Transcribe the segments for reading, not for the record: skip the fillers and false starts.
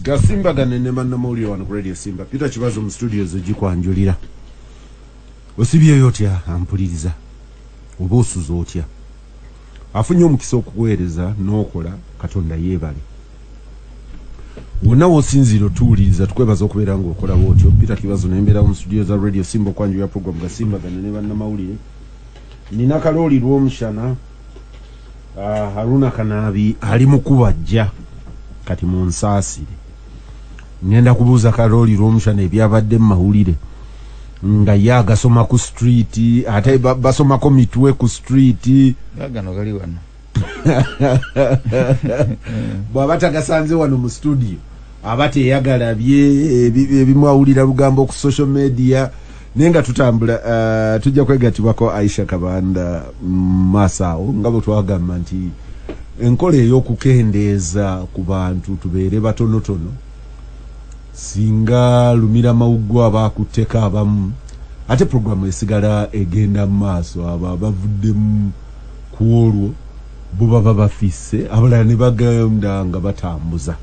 Gasimbagane Ne Bannamawulire wano ku Radio Simba. Peter Kibazo mu studios egikwanjulira. Osibye yotya ampuliriza. Oba osuza otya. Afunye omukisa okukuweereza n'okola Katonda yeebale. Wonna wosinziro tuwuliriza tukwebaza okubeera ng'okola bw'otyo. Peter Kibazo n'embeera mu studio za Radio Simba okwanjulira program Gasimbagane Ne Bannamawulire. Nina Kalooli lw'omushana. Haruna Kanabi ali mu kubajja kati mu nsaasire. Ngenda kubuuza Kalooli lw'omushana ebyabadde mu mawulire. Nga yagasoma ku street ate basomako mitwe ku street gano gali wano bw'aba tagasanze wano mu studio aba teyagalabye ebimwawulira lugambo ku social media nenga tutambula tujja kwegatibwako Aisha Kabanda Masao nga bwe twagamba nti enkola ey'okukendeeza ku bantu tubeere batonotono singa lumira mawugwa abakutteka abamu ate programu esigala egenda mu maaso abo abavuddemu ku olwo bo baba bafisse abalala ne bagenda nga batambuza.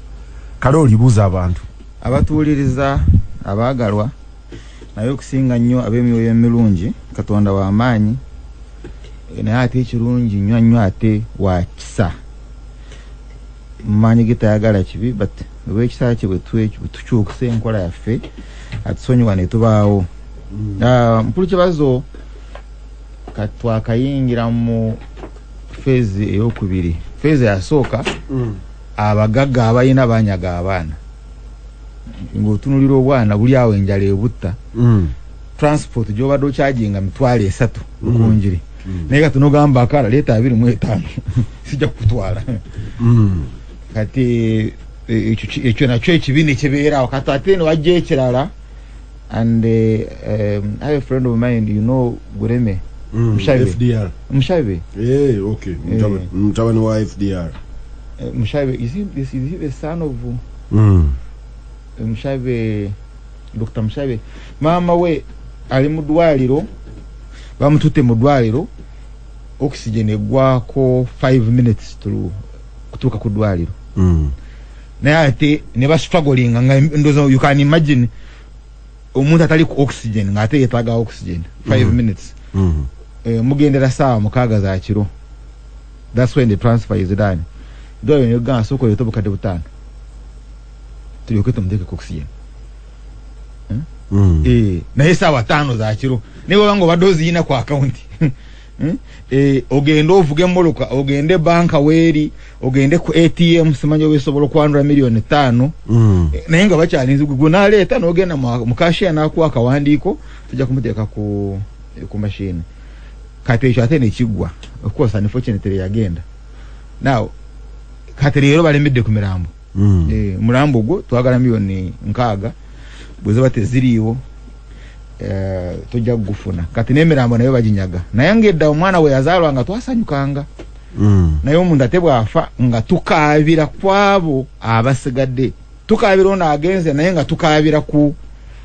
Kalooli buuza abantu abatuuliriza abaagalwa naye okusinga nnyo ab'emyoyo emirungi Katonda w'amaanyi naye ate ekirungi nnyo ate wa kisa maanyi gitayagala kibi but olw'ekisa kye bwe tukyukisa enkola yaffe atusonyiwa ne tubaawo. Mpulu Kibazo twakayingira mu feezi ey'okubiri. Feezi yasooka abagagga abalina banyaga abaana ng'otunulira obwana buli awo enjala ebutta transport gy'obadde okyaginga $3,000 okunjiri naye kati n'ogamba akala leeta 25 sijja kukutwala kati ekyo nakyo ekibiina ekibeerawo kati ate ne wajja ekirala and I have a friend of mine, you know, Gureme Mushabe FDR Mushabe okay mtabani wa FDR Mushabe is he the son of Mushabe Dr. Mushabe mama we ali mu ddwaliro bamutute mu ddwaliro oxygen egwako 5 minutes kutuuka ku ddwaliro naye ate ne bastruggling nga ndozo you can imagine omuntu atali ku oxygen nga ate yetaaga oxygen 5 minutes mugendera saawa 6 za kiro. That's when the transfer is done. Doyo ne ganga soko yotoboka de butano tuliyoke tumudeke ku oxygen naye saawa 5 za kiro nibo bango badozi yina ku account ogende ovuge muluka ogende banka weri ogende ku ATM simanyo wesobola kwandura $5 naye nga bakyalinzi guna leta n'ogenda mu cashier nakuwa akawandiiko tujja kumuteeka ku machine kati ekyo ate nekigwa of course unfortunately yagenda now kati leero balemedde ku mirambo murambo gwo twagala $6,000 bweze bate ziriiwo tujja kugufuna kati n'emirambo nayo baginyaga naye ngedda omwana we yazaalwa nga twasanyukanga naye omuntu ate bwafa nga tukaabira kwabo abasigadde tukaabira ono agenze naye nga tukaabira ku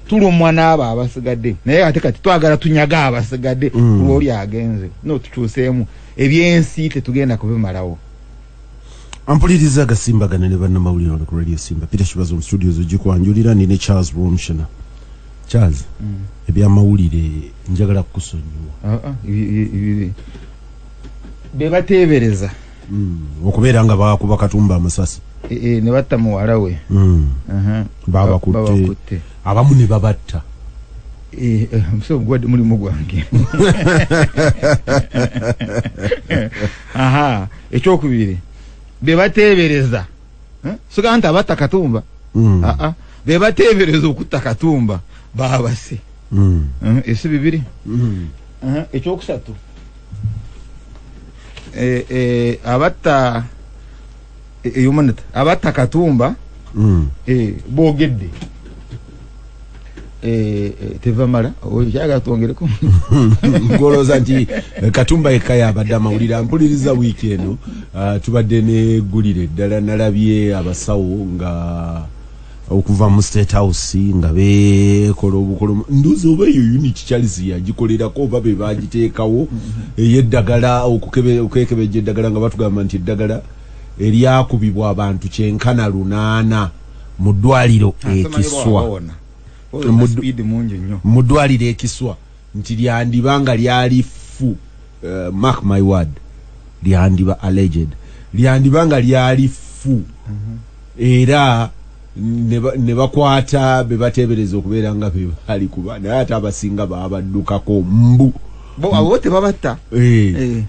tulumwa n'abo abasigadde naye ate kati twagala tunyaga abasigadde lw'oli agenze no tukyuseemu ebyensi tetugenda kubimalawo. Ampuliriza Gasimbagane Ne Bannamawulire ku Radio Simba. Peter Kibazo mu studios ogikwanjulira nine Charles Romshana. Charles ebyamawulire njagala kukusonyiwa bebateebereza okubeera nga bakuba Katumba amasasi ne batta muwala we babakutte abamu ne babatta so gwade mulimu gwange ekyokubiri bebateebereza soganta abatta Katumba bebateebereza okutta Katumba babase esi bibiri ekyokusatu abatta eyumanita abatta Katumba boogedde tevamala oyaga twongereko ngoloza nti Katumba ekaya abadde amawulire ampuliriza wiiki eno tubadde ne gulire ddala nalabye abasawo nga okuva mu State House nga bekola obukolo nduzi oba eyo unit Charles yagikolerako oba be bagiteekawo eyeddagala okukekebejja eddagala nga batugamba nti eddagala eryakubibwa abantu 908 mu ddwaliro ekiswa mu ddwaliro ekiswa nti lyandibanga lyali fu mark my word lyandiba alleged lyandibanga lyali fu era ne bakwata be bateebereza okubeera nga be bali kuba naye ate abasinga baabaddukako mbu abo tebabatta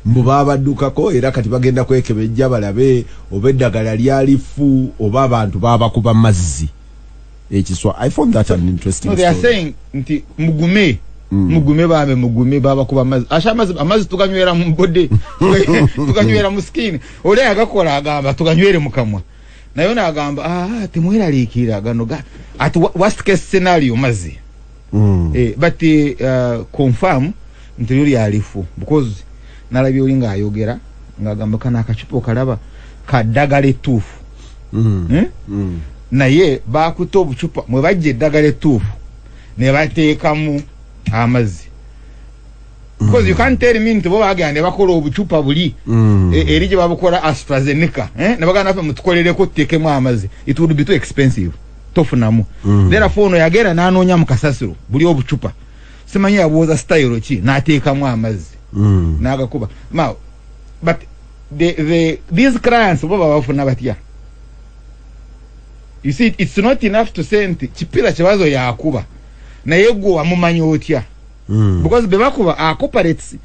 mbu baabaddukako era kati bagenda kwekebejja balabe oba eddagala lyali fu oba abantu baabakuba mazzi ekiswa. I found that an interesting story. They are saying nti mugume babe mugume babakuba mazzi amazi tukanywera mu bode tukanywera mu skin ole agakola agamba tukanywere mu kamwa nayo nagamba temweralikira gano at worst case scenario mazzi but confirm nti yuli alifu because nalabye olinga ayogera ngagamba kana akachupo kalaba kadagale tufu naye bakuta obucupa mwe bajje eddagala ettuufu ne bateekamu amazzi because you can't tell me nti bo bagenda bakola obucupa buli eri gye babukola AstraZeneca ne bagenda nafe mutukolereko tuteekemu amazzi. It would be too expensive tofunamu therefore ono yagenda n'anoonya mu kasasiro buli obucupa simanyi yabuuza style ki n'ateekamu amazzi n'agakuba but these clients bo babafuna batya. You see, it's not enough to say nti Kipira Kibazo yakuba naye gwe amumanyi otya because bebakuba cooperates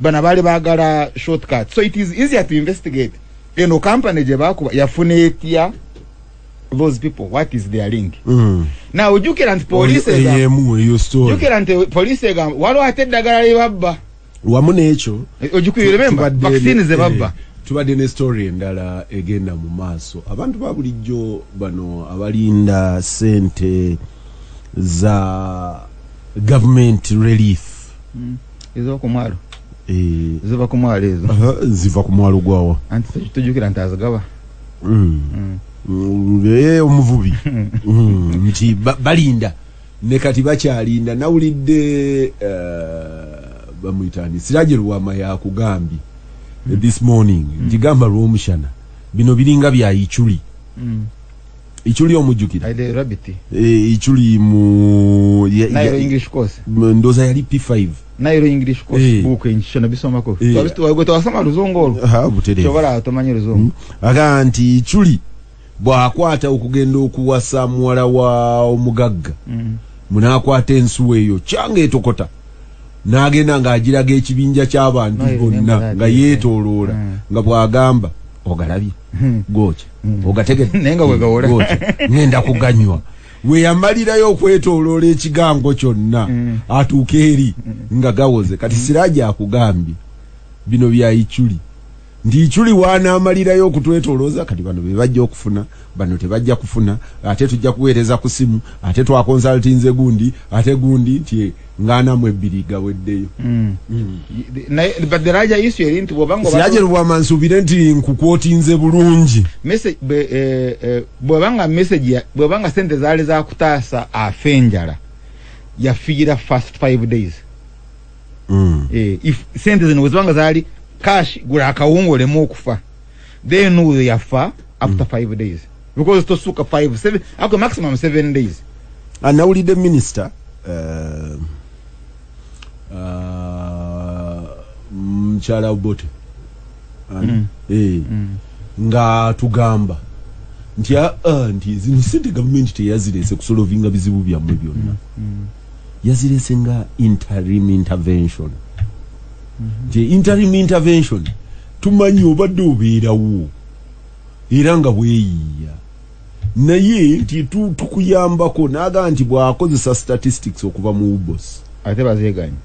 bana bali bagala shortcut, so it is easier to investigate. Eno company je bakuba yafuna etya those people, what is their link? Now ujukira nti police ujukira nti police walo ateddagala libabba wamu n'ekyo ojukira remember vaccine ze babba tubadde ne story endala egenda mu maaso. Abantu babulijjo bano abalinda sente za government relief ezo kumwalo ziva kumwalo ezo ziva kumwalo gwawo anti tujukira nti azagaba omuvubi nti balinda ne kati bakyalinda. Nawulidde bamuyitani Siraje Luwama yakugambye this morning ndigamba lw'omushana bino biringa bya ichuli ichuli omujjukira ichuli mu nayo English course ndoza yali P5 nayo English course book enshana bisomako twabito wasoma luzongolo butere chobala tomanyi luzongo aganti ichuli bwakwata okugenda okuwasa muwala wa omugagga munakwata ensuwa eyo kyanga etokota nagenda ng'agiraga ekibinja ky'abantu bonna nga yeetooloola nga bw'agamba ogalabye gocha ogategedde nenga wegawola ngenda kuganywa we yamalirayo okwetooloola ekigango kyonna atuuka eri nga gawoze. Kati Siraje akugambye bino bya ichuli ndi ichuli wanaamalirayo okutwetoolooza kati bano be bajja okufuna bano tebajja kufuna ate tujja kuweereza ku simu ate twakonsaltinze gundi ate gundi nti ngana mu ebbiri gaweddeyo. But the Raja issue erinti bw'obanga Siraje Luwama nsubire nti nkukwotinze bulungi message bw'obanga message bw'obanga sente zaali za kutaasa afenjala yafiira first 5 days if sente zino bw'obanga zaali cash gula akawungole mu okufa then yafa after 5 days because to suka 5-7 ako maximum 7 days. Anawulidde minister mchala Obote nga tugamba nti zino sente government teyazirese kusolovinga bizibu byammwe byonna yazirese nga interim intervention. Interim intervention tumanyi obadde obeerawo era nga bweyiiya naye nti tukuyambako naga nti bwakozesa statistics okuva mu ubos ate bazeeganya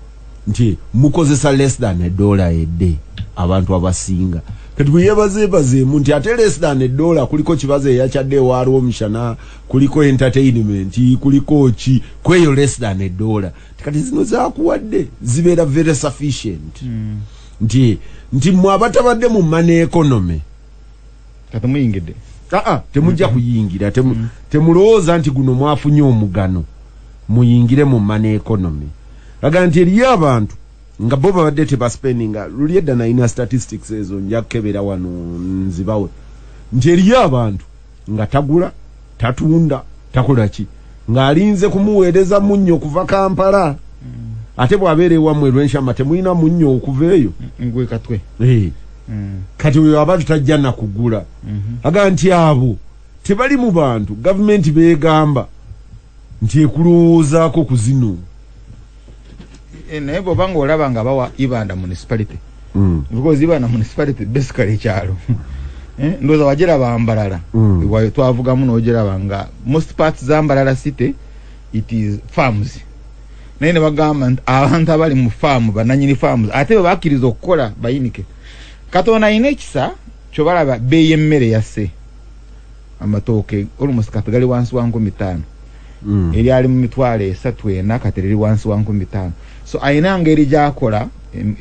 nti mukozesa less than $1 a day abantu abasinga. Kati bwe yebazeebazeemu nti ate less than $1 kuliko Kibazo eyakyadde ewaaliwo omushana kuliko entertainment kuliko ki kweyo less than $1 kati zino zakuwadde zibeera very sufficient. nti mwabatabadde mu money economy kati muyingidde temujja kuyingira temulowooza nti guno mwafunye omugano muyingire mu money economy. Aga nti eriyo abantu nga bo babadde tebaspeninga luli edda nalina statistics ezo nja kukebera wano nzibawe nti eriyo abantu nga tagula tatunda takola ki ng'alinze kumuweereza munnyo kuva Kampala ate bw'abeera ewammwe Lwenshama temulina munnyo okuva eyo ngwe katwe kati oyo abantu tajja na kugula aga nti abo tebali mu bantu gavumenti beegamba nti ekulowoozaako ku zino naye bw'oba ng'olaba nga bawa Ibanda municipality because Ibanda municipality basically ekyalo ndowooza wagiraba Mbalala twavugamu n'ogiraba nga most parts za Mbalala city it is farms naye ne bagamba nti abantu abali mu farm bananyini farms ate bwe bakkiriza okukola bayinike Katonda ayina ekisa kyobalaba bbeeyi emmere yasse amatooke almost kati gali wansi wa 15,000 eryali mu 3,400 kati liri wansi wa 15,000 so ayina ngeri gy'akola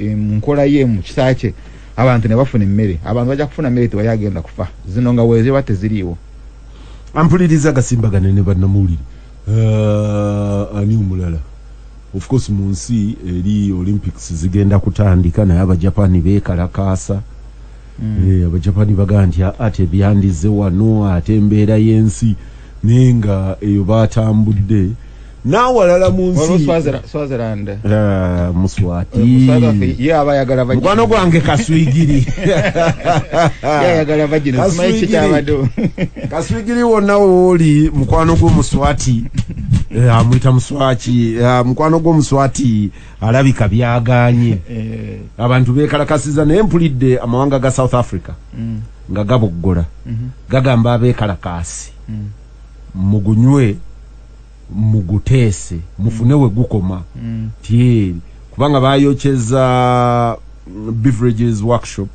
nkola ye mu kisa kye abantu ne bafuna emmere abantu bajja kufuna mmere tewali agenda kufa zino nga weeziba teziriiwo ampuliriza Gasimbagane ne Bannamawulire ani omulala of course mu nsi eri Olympics zigenda kutandika naye abajapani beekalakaasa abajapani bagaa nti ate byandize wano ate embeera y'ensi naye nga eyo baatambudde n'awalala mu nsi Swaziland Muswati mukwano gwange Kaswigiri yayagala bagino simanyi kikyabadde Kaswigiri wonna wooli mukwano gw'Omuswati amwita Muswaki mukwano gw'Omuswati alabika byaganye abantu beekalakasiza naye mpulidde amawanga ga South Africa nga gaboggola gagamba abeekalakaasi mugunywe muguteese mufune we gukoma tieri kubanga bayokyeza beverages workshop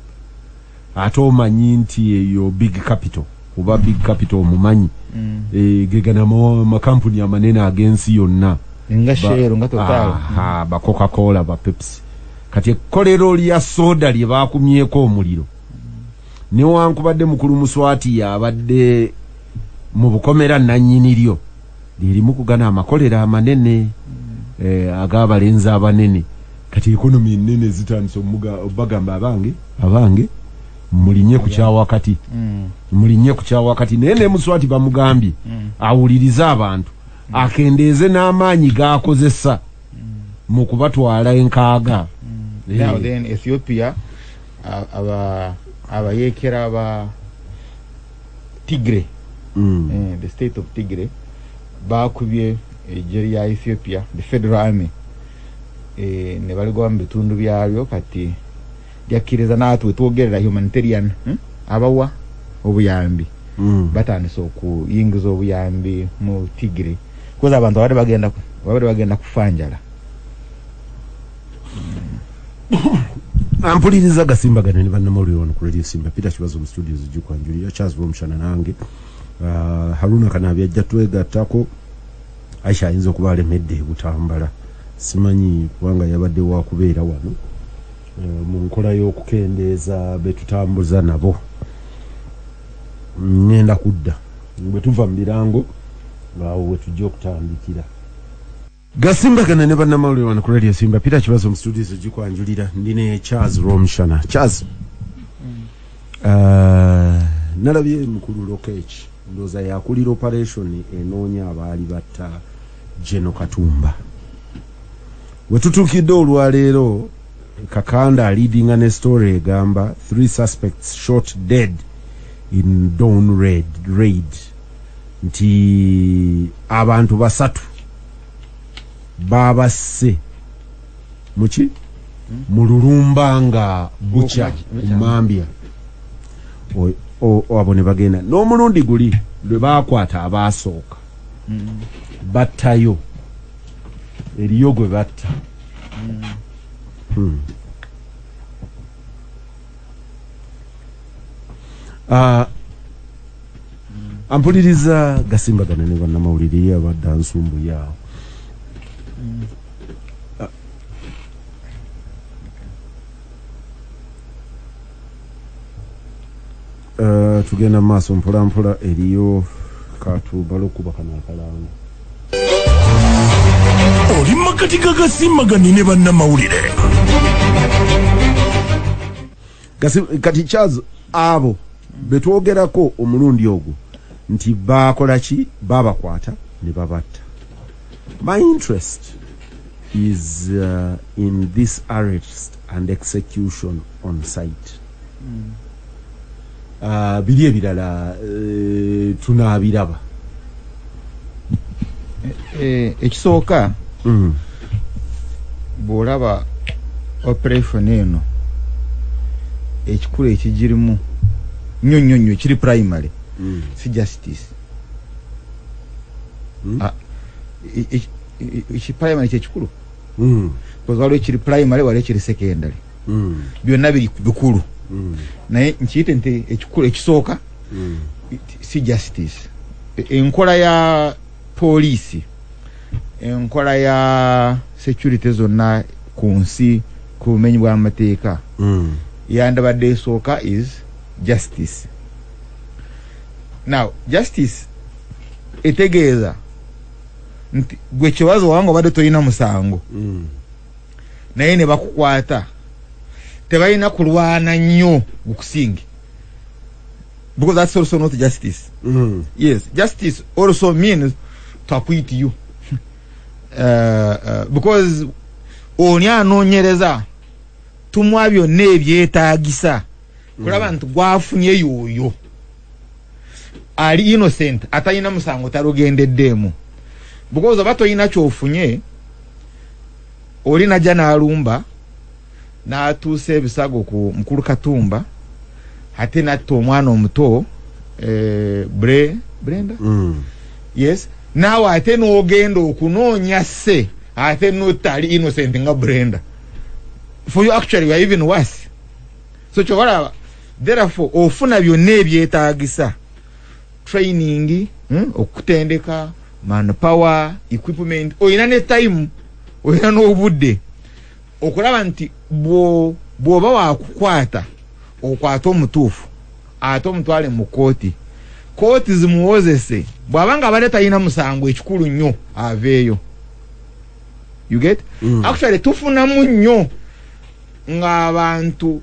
ate omanyi nti eyo big capital oba big capital omumanyi gegana makampuni amanene agensi yonna nga Shell nga Total ba Coca-Cola ba Pepsi kati ekkolero lya soda lye bakumyeko omuliro newankubadde mukulu Muswati yabadde mu bukomera nannyini lyo lirimu kugana amakolera amanene ag'abalenzi abanene kati ekonomi ennene zitandise bagamba abange mulinye ku kyawakati mulinye ku kyawakati naye ne Muswati bamugambye awuliriza abantu akendeeze n'amaanyi g'akozesa mu kubatwala enkaaga now then Ethiopia abayeekera aba Tigray the state of Tigray bakubye ejeri ya Ethiopia the federal army ne baligwa mu bitundu byabyo kati yakiriza natwe twogerera humanitarian abawa obuyambi batandise okuyingiza obuyambi mu Tigray kuza abantu abadde bagenda kufanjala ampuliriza Gasimbagane ne Bannamawulire wano ku Radio Simba Peter Kibazo mu studios z'Jukwanjulira Charles Romshana nange Haruna Kanabi ajja twegattako Aisha ayinza okuba alemedde butambala simanyi kubanga yabadde wa kubeera wano mu nkola y'okukendeeza betutambuza nabo ngenda kudda bwe tuva mu birango ngaawo we tujja okutandikira Gasimbagane ne Bannamawulire wano ku Radio Simba Peter Kibazo mu studios z'Jukwanjulira ndine Charles Romshana Charles nalabye mukulu Lokech ndoza yakulira operation enoonya abaali batta Gen Katumba wetutukidde olwaleero Kakanda leading an story egamba 3 suspects shot dead in Dawn raid nti abantu basatu babasse muki mululumbanga bucha kumambya abo ne bagenda n'omulundi guli lwe bakwata abasooka battayo eriyo gwe batta ampuliriza Gasimbagane ne Bannamawulire abadde ansumbu yaawo tugenda maaso mpola mpola eriyo katubala okuba kana akalango oli makati ga Gasimbagane ne Bannamawulire kati Charles abo betwogerako omulundi ogwo nti bakola ki babakwata ne babatta. My interest is in this arrest and execution on site. Biri ebirala tunaabiraba. Ekisooka bw'olaba operation eno ekikulu ekigirimu nnyo kiri primary si justice. Primary kyekikulu because waliwo ekiri primary waliwo ekiri secondary byonna biri bikulu naye nkiyite nti ekikulu ekisooka si justice. Enkola ya poliisi, enkola ya security zonna ku nsi ku bumenyi bw'amateeka yandabadde esooka is justice. Now justice etegeeza nti gwe Kibazo wange obadde tolina musango naye ne bakukwata tebalina kulwana nnyo gukusinge, because that's also not justice. Yes, justice also means to acquit you because oni anoonyereza tumwa byonna ebyetaagisa kulaba nti gwafunye yoyo ali innocent atalina musango talugendeddeemu, because oba tolina kyofunye oli najja n'alumba n'atuusa ebisago ku mukulu Katumba ate natta omwana omuto Brenda yes, naawe ate n'ogenda okunoonya se ate notta ali innocent nga Brenda. For you actually you are even worse. So chobalaba, therefore ofuna byonna ebyetaagisa training, okutendeka, manpower, equipment, oyina ne time, oyina n'obudde okulaba nti bw'oba waakukwata okwata omutuufu ate omutwale mu kooti zimuwozese, bw'abanga abadde talina musango ekikulu nnyo aveeyo. You get? Actually tufunamu nnyo ng'abantu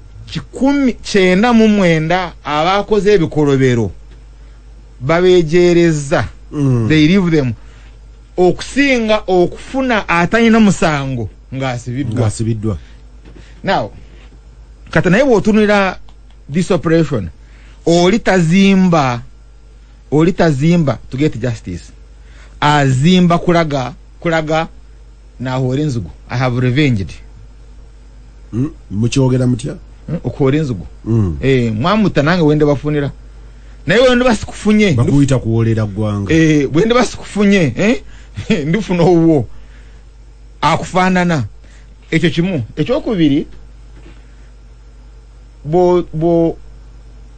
199 abakoze ebikolobero babeejeereza, they leave them, okusinga okufuna atalina musango ng'asibiddwa. Now kati naye bw'otunulira this operation oli tazimba to get justice, azimba kulaga nahoora enzigu. I have revenged. Mukyogera mutya? Okuhoora enzigu. Mwamuta nange wende bafunira naye wende basikufunye bakuyita kuwolera ggwanga. Wende basikufunye ndifuna owo akufaanana. Ekyo kimu. Ekyokubiri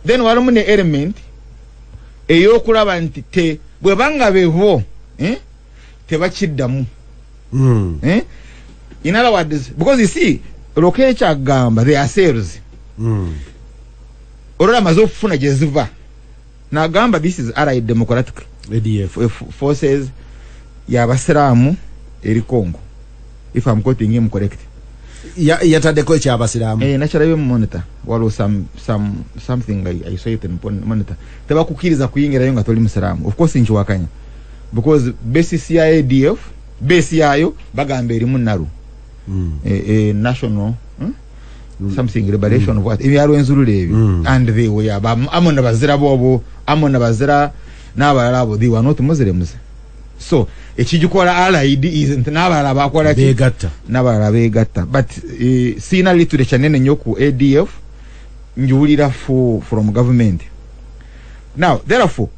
then walimu ne element ey'okulaba nti bwe banga bevo tebakiddamu. In other words, because you see lokecha gamba they are sales. Orola mazo kufuna gye ziva n'agamba this is allied democratic ADF forces y'abasiraamu eri Congo, if I'm quoting him correct. Yataddeko ekyabasiraamu nakirabye mu monitor waliwo something I saw it in monitor. Tebakukiriza kuyingirayo nga toli musiraamu. Of course nkiwakanya because basis ya ADF base yayo bagamba erimu naru national something liberation of what ebyalo enzulule ebyo and they were amona bazira bobo amona bazira n'abalala abo they were not Muslims. So ekijikola allied isn't n'abalala bakola ki n'abalala begatta, but sina literature nene nnyo ku ADF njiwulira from government. Now therefore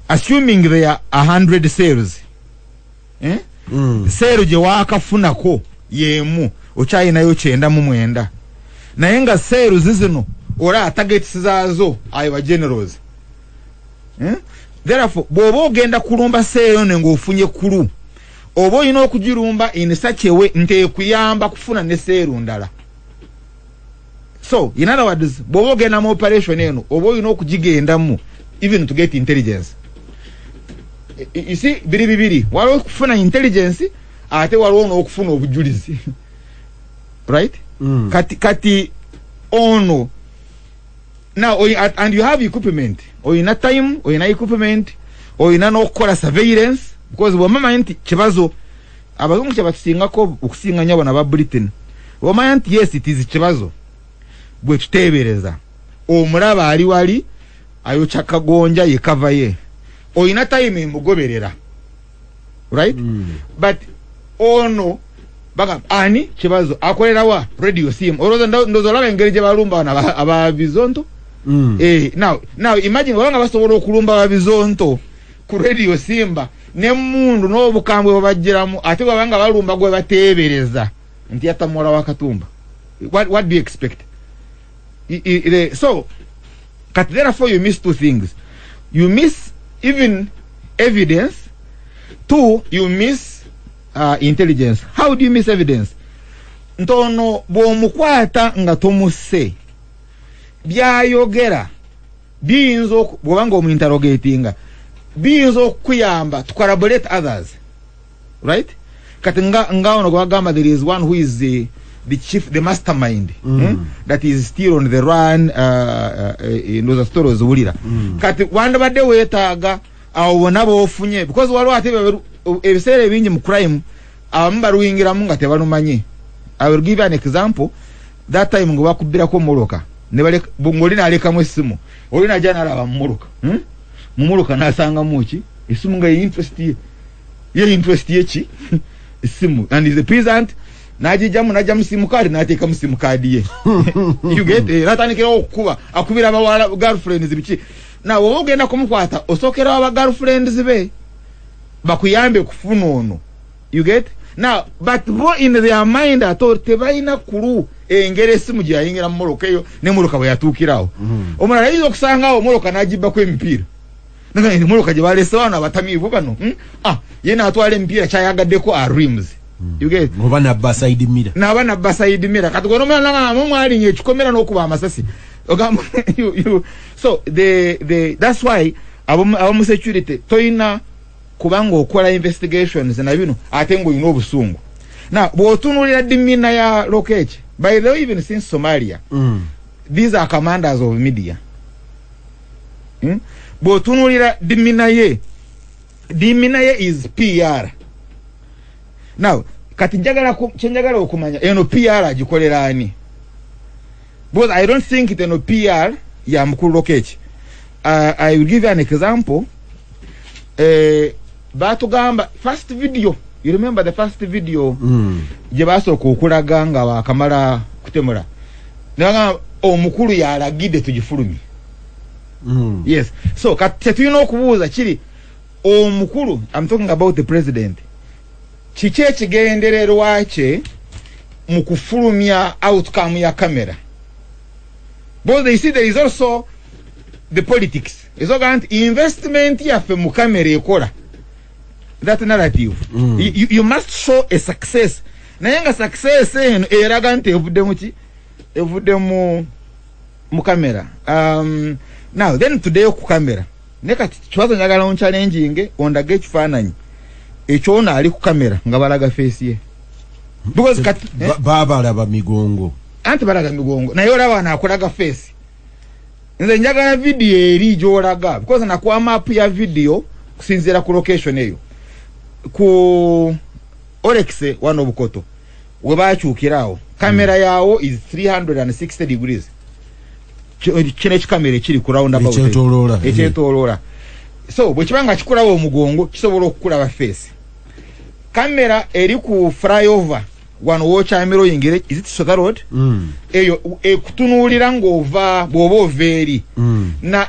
assuming there are 100 cells sero gye waakafunako yemu okyayinayo 99 naye nga sero zizino ola targets zaazo ayiwa generals. Therefore bw'oba ogenda kulumba sero ng'ofunye kulu oba olina okugirumba in such a way nti ekuyamba kufuna ne sero ndala. So in other words bw'oba ogenda mu operation eno oba olina okugigendamu even to get intelligence. You see bibiri waliwo okufuna intelligence ate waliwo n'okufuna obujulizi right? Kati ono now and you have equipment, oyina time, oyina equipment, oyina n'okukola surveillance because bw'omanya nti Kibazo abazungu kye batusingako okusinga abo n'aba Britain bw'omanya nti yes it is Kibazo bwe tuteebereza omulaba ali wali ayokya kagonja ye cover ye oyina time mugoberera right but ono baga ani Kibazo akolera wa radio sim oroza ndozo laba engeri gye balumba aba bizonto now imagine wabanga basobola okulumba aba bizonto ku radio simba ne mundu n'obukambwe babajjiramu ate wabanga balumba gwe bateebereza nti yatamola wa Katumba what do you expect so therefore you miss two things. You miss even evidence. Two, you miss intelligence. How do you miss evidence? Ntono bwomukwata nga tomuse byayogera biyinza bwobanga omuinterrogatinga biyinza okuyamba to collaborate others, right? Kati nga ono gwagamba there is one who is the chief, the mastermind that is still on the run in those stories wulira kati wanda badde wetaaga awona bofunye because waliwo ate ebiseera ebingi mu crime abamu baluwingiramu nga tebalumanye. I will give you an example. That time ngo bakubirako moloka ne bale ngolina alekamu esimu olina jana alaba moloka mumuloka nasanga muki esimu nga interest ye ki esimu and is the present najijamu najamu simu card nateka musimu card ye you get ratanikira okuba akubira abawala girlfriends bichi na wowe ogenda kumukwata osokera aba girlfriends be bakuyambe kufuna ono you get now but bo in their mind ator tebaina kuru engere esimu gya yingira mumoloka eyo ne moloka bwe yatukirawo omulala yizo kusangawo moloka najiba ku empira nanga ni moloka gye balese wana abatamivu bano yena atwale empira kyayagaddeko rims. You get ngobana baside mirror na bana baside mirror katugono mwana mu mwali nye chikomera nokuba amasasi ogamba so that's why abo security toina kubanga okola investigations na bino atengo ino obusungu na botunulira dimina ya Lokech by the way even since Somalia these are commanders of media botunulira dimina ye is PR. Now, kati njagala okumanya eno PR agikolera ani? Because I don't think it eno PR ya mukulu Lokech. I will give you an example. Batugamba first video. You remember the first video? Je basoko okulaga nga wakamala kutemura. Nga omukulu yalagide tugifulumi. Yes. So kati tuyino okubuuza kiri omukulu, I'm talking about the president. Kiki ekigenderero wache mu kufulumya outcome ya camera. But they see there is also the politics. Is organized investment yaffe mu camera ekola. That narrative. You must show a success. Naye nga success eno eraga nti evudde mu camera. Now then today ku camera. Neka Kibazo njagala on challenging ondage ekifaananyi. Ekyona ali ku kamera nga balaga face ye because baba laba migongo anti balaga migongo naye olaba anakolaga face nze njagala video eri gyolaga because nakuwa map ya video kusinzira ku location eyo ku Olex wano Bukoto we bakyukirawo kamera yawo is 360 degrees kine kikamera kiri ku round about ekyetoloola so bwe kibanga kikulawo omugongo kisobola okukulaba face. Kamera eri ku flyover wano wocha amero yingire is it Soda Road eyo kutunulira ngova bobo veri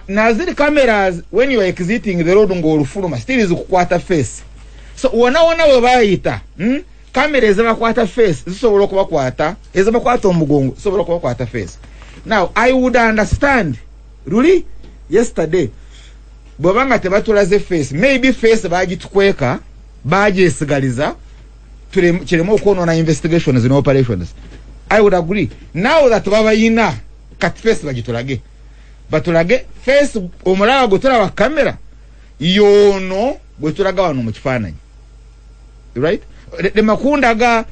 na ziri cameras when you are exiting the road ngolufuluma still is kukwata face so wona we bayita kamera ezabakwata face zisobola okubakwata ezabakwata omugongo zisobola okubakwata face. Now I would understand really yesterday bwabanga tebatulaze face maybe face bagitukweka bajesigaliza kiremo okwonona investigations and operations. I would agree. Now that babayina kat face bagitulage batulage face omulaba gutula wa kamera yono bwetulaga wano mu kifaananyi, right? De makundaga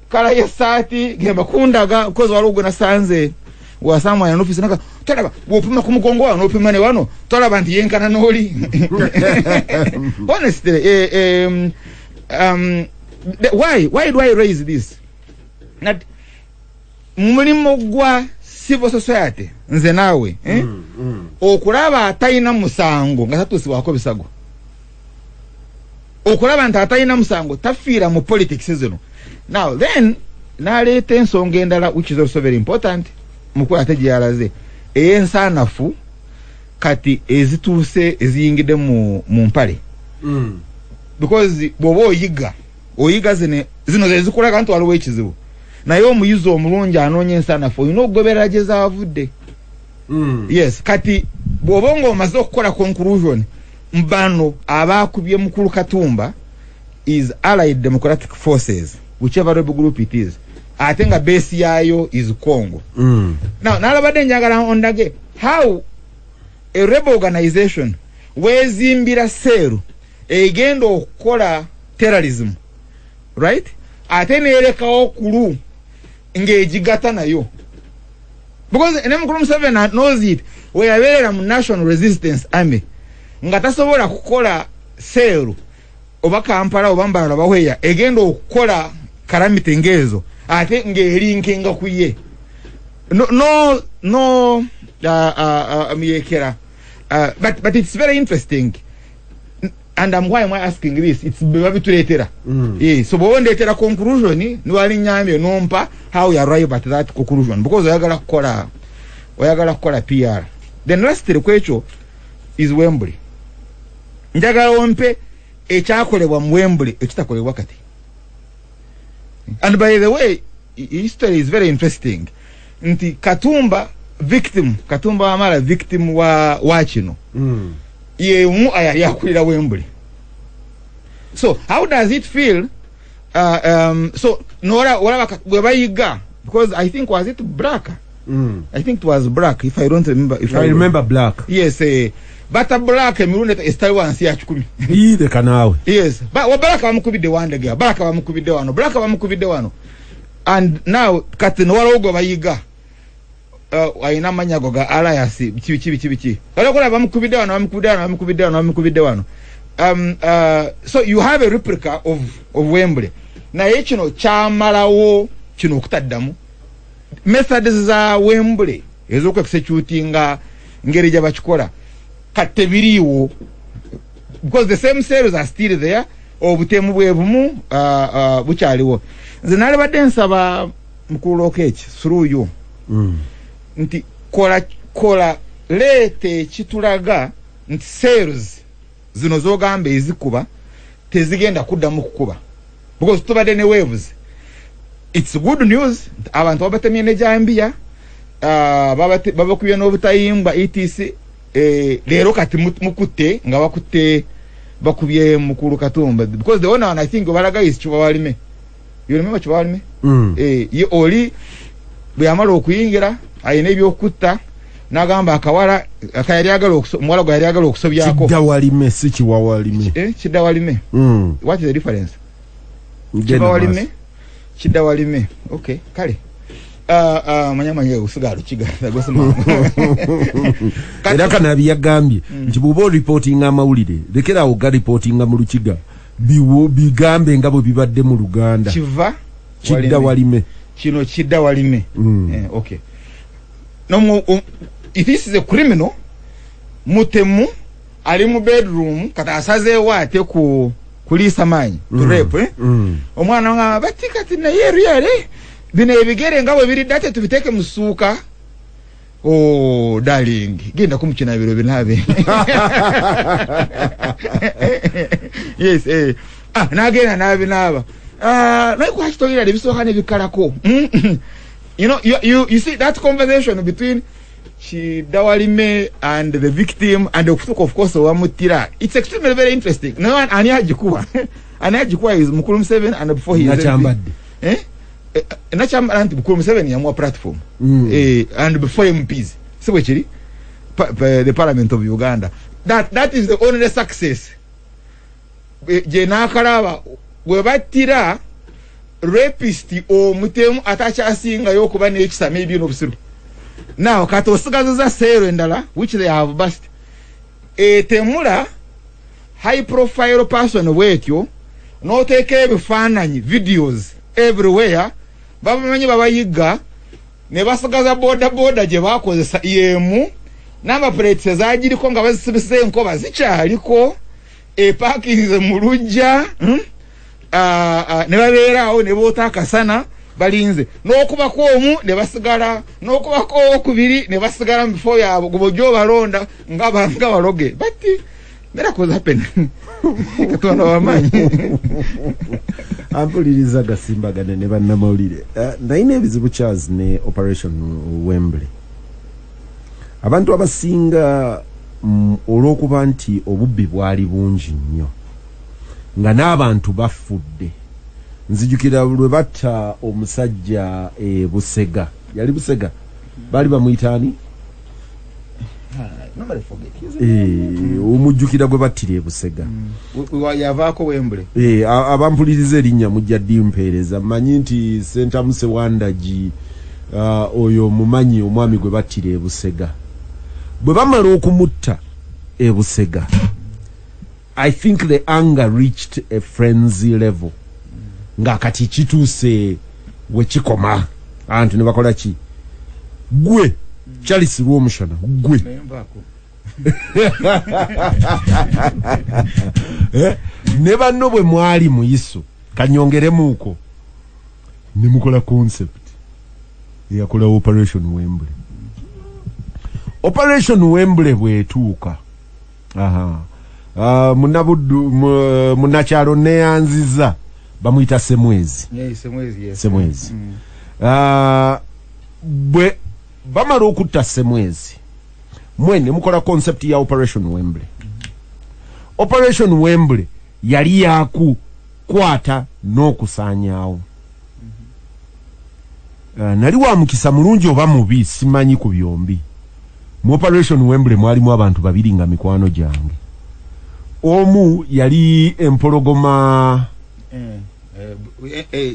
kala yesati ge makundaga because walugo nasanze wasama ya office naka tolaba wopima ku mugongo wano opima ne wano tolaba nti yenkana noli honestly why do I raise this? That mulimo gwa civil society nze nawe okulaba atayina musango nga tatusi wako bisago okulaba nti atayina musango tafiira mu politics zino. Now then naleeta ensonga endala which is also very important mukuwa ategyalaze eyensanafu kati ezituuse eziyingidde mu mpale because bwoba oyiga zino zezikulaga nti waliwo ekizibu naye omuyizi omulungi anoonya ensanafu olina okugoberera gye zaavudde. Yes, kati bw'oba ng'omaze okukola conclusion mbano abaakubye mukulu Katumba is Allied Democratic Forces, whichever rebel group it is, ate nga base yayo is Congo. Now nalabadde njagala ondage how a rebel organization wezimbira seru egenda okukola terrorism, right? Ate neerekawo kulu ng'egigata nayo, because Mukulu Museveni knows it. We are mu National Resistance Army nga tasobola kukola seru oba Kampala oba Mbarara bahweya egenda okukola calamity ngezo ate ng'erinkenga kuye amiyekera. But it's very interesting. And why am I asking this? It's babituletera. So bondetera conclusion ni wali nyamye nompa how you arrive at that conclusion, because oyagala kukola PR. Then last kwecho is Wembley. Njagala ompe ekyakolebwa mu Wembley ekitakolebwa kati. And by the way, history is very interesting. Nti Katumba Amala victim wa kino. Ye mu ayali akulira Wembley. So how does it feel? So Nora bayiga, because I think was it Black? I think it was Black, if I don't remember. If I remember Black. Yes, but a Black miruneta estawa ansi ya 10. Ide kanawe. Yes, but Black bamukubide wande gya. Black bamukubide wano. And now kati Nora ogo bayiga. Aina manyago ga alliance bichi balokola bamukubide wano. So you have a replica of Wembley. Na yekino chamalawo kino okutaddamu methods za Wembley ezoku executinga ngeri gya bakikola katebiriwo, because the same cells are still there obutemu bwebumu bukyaliwo. Nze nalibadde nsaba mukulu Okech through you nti kola lete kitulaga nti cells zino zogamba ezikuba tezigenda kuddamu kukuba, because tubadde ne waves. It's good news abantu babatemye ne jambia babakubye n'obutayimba etc. Leero kati mukutte nga bakubye mukulu Katumba, because the owner, I think balaga is Kibawalime. You remember Kibawalime? Ye oli bwe amala okuyingira ayina ebyokutta nagamba akawala akayali agalo omwala gwe yali agalo okusobyako Kidawalime si Kiwawalime. Kidawalime. What is the difference? Kidawalime. Okay, kale. Manyamanye usigalo kigaza gosema. Era kana byagambye nti bubo reporting amawulire lekera oga reporting mu Lukiga bigambe ngabo bibadde mu Luganda. Kidawalime. Kino Kidawalime. Okay. No, if this is a criminal, mutemu ali mu bedroom kata asazeewo ate kulisa manyi to rape omwana nga batikati na yeri bino ebigere nga bwe biri date tubiteke musuuka. Oh darling, genda kumukina biro binabe. Yes, nagenda nabinaba. Like what story that biso hane bikalako. You know, you see that conversation between Kidawalime and the victim and of course Wamutira. It's extremely very interesting. No one Aniyajikuwa. Aniyajikuwa is Mukulu Museveni and before he is Nachambadi. Nachambadi Mukulu Museveni ya more platform. And before MPs. So the Parliament of Uganda. That is the only success. Jenakaraba webatira rapist o mutemu atacha asinga yokuba n'ekisa maybe n'obusiru. now kati osigaziza seero endala which they have bust temula high profile person wetyo noteeka ebifaananyi videos everywhere babamanyi babayiga ne basigaza boda gye bakozesa yemu n'amaplates ezagiriko nga bazisibisa enkoba zikyaliko eparkinze mu lujja ne babeeraawo ne boota akasana balinze n'okubako omu ne basigala n'okubako okubiri ne basigala mu bifo byabwe gobojjo balonda nga baloge bati miracles happen katonda w'amaanyi ampuliriza Gasimbagane ne Bannamawulire nalina ebizibu Charles ne Operation Wembley abantu abasinga olw'okuba nti obubbi bwali bungi nnyo nga n'abantu bafudde nzijukira lwe batta omusajja Busega yali Busega bali bamuyitaani omujjukira gwe battira Busega yavaako Wembley abampuliriza erinnya mujja ddimpeereza manyi nti Sentamuse Wandagi oyo mumanyi omwami gwe battira Busega bwe bamala okumutta Busega I think the anger reached a frenzy level nga kati kituuse we kikoma antu ne bakola ki gwe Charles Rwomushana gwe ne banno bwe mwali mu Yiso kanyongeremuuko ne mukola concept yakola Operation Wembley. Operation Wembley bwetuuka munakyalo neyanziza bamuyita Semwezi Semwezi bwe bamala okutta Semwezi mwene mukola concept ya Operation Wembley. Operation Wembley yali yakukwata n'okusaanyaawo nali wa mukisa mulungi oba mubi simanyi ku byombi. Mu Operation Wembley mwalimu abantu babiri nga mikwano gyange. Omu yali empologoma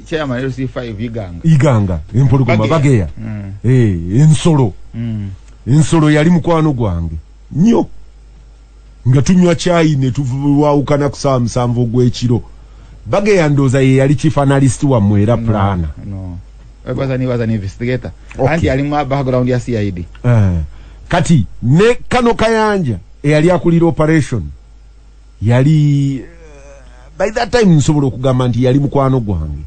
chairman LC5 iganga empologoma bageya ensolo yali mukwano gwange nnyo nga tunywa chai ne tuwawukana ku saa 7 ogw'ekiro. Bageya ndooza ye yali chief analyst wa mwera plana was an investigator anti yali mu background ya CID kati ne Kano Kayanja eyali akulira operation yali by that time nsobola okugamba nti yali mukwano gwange.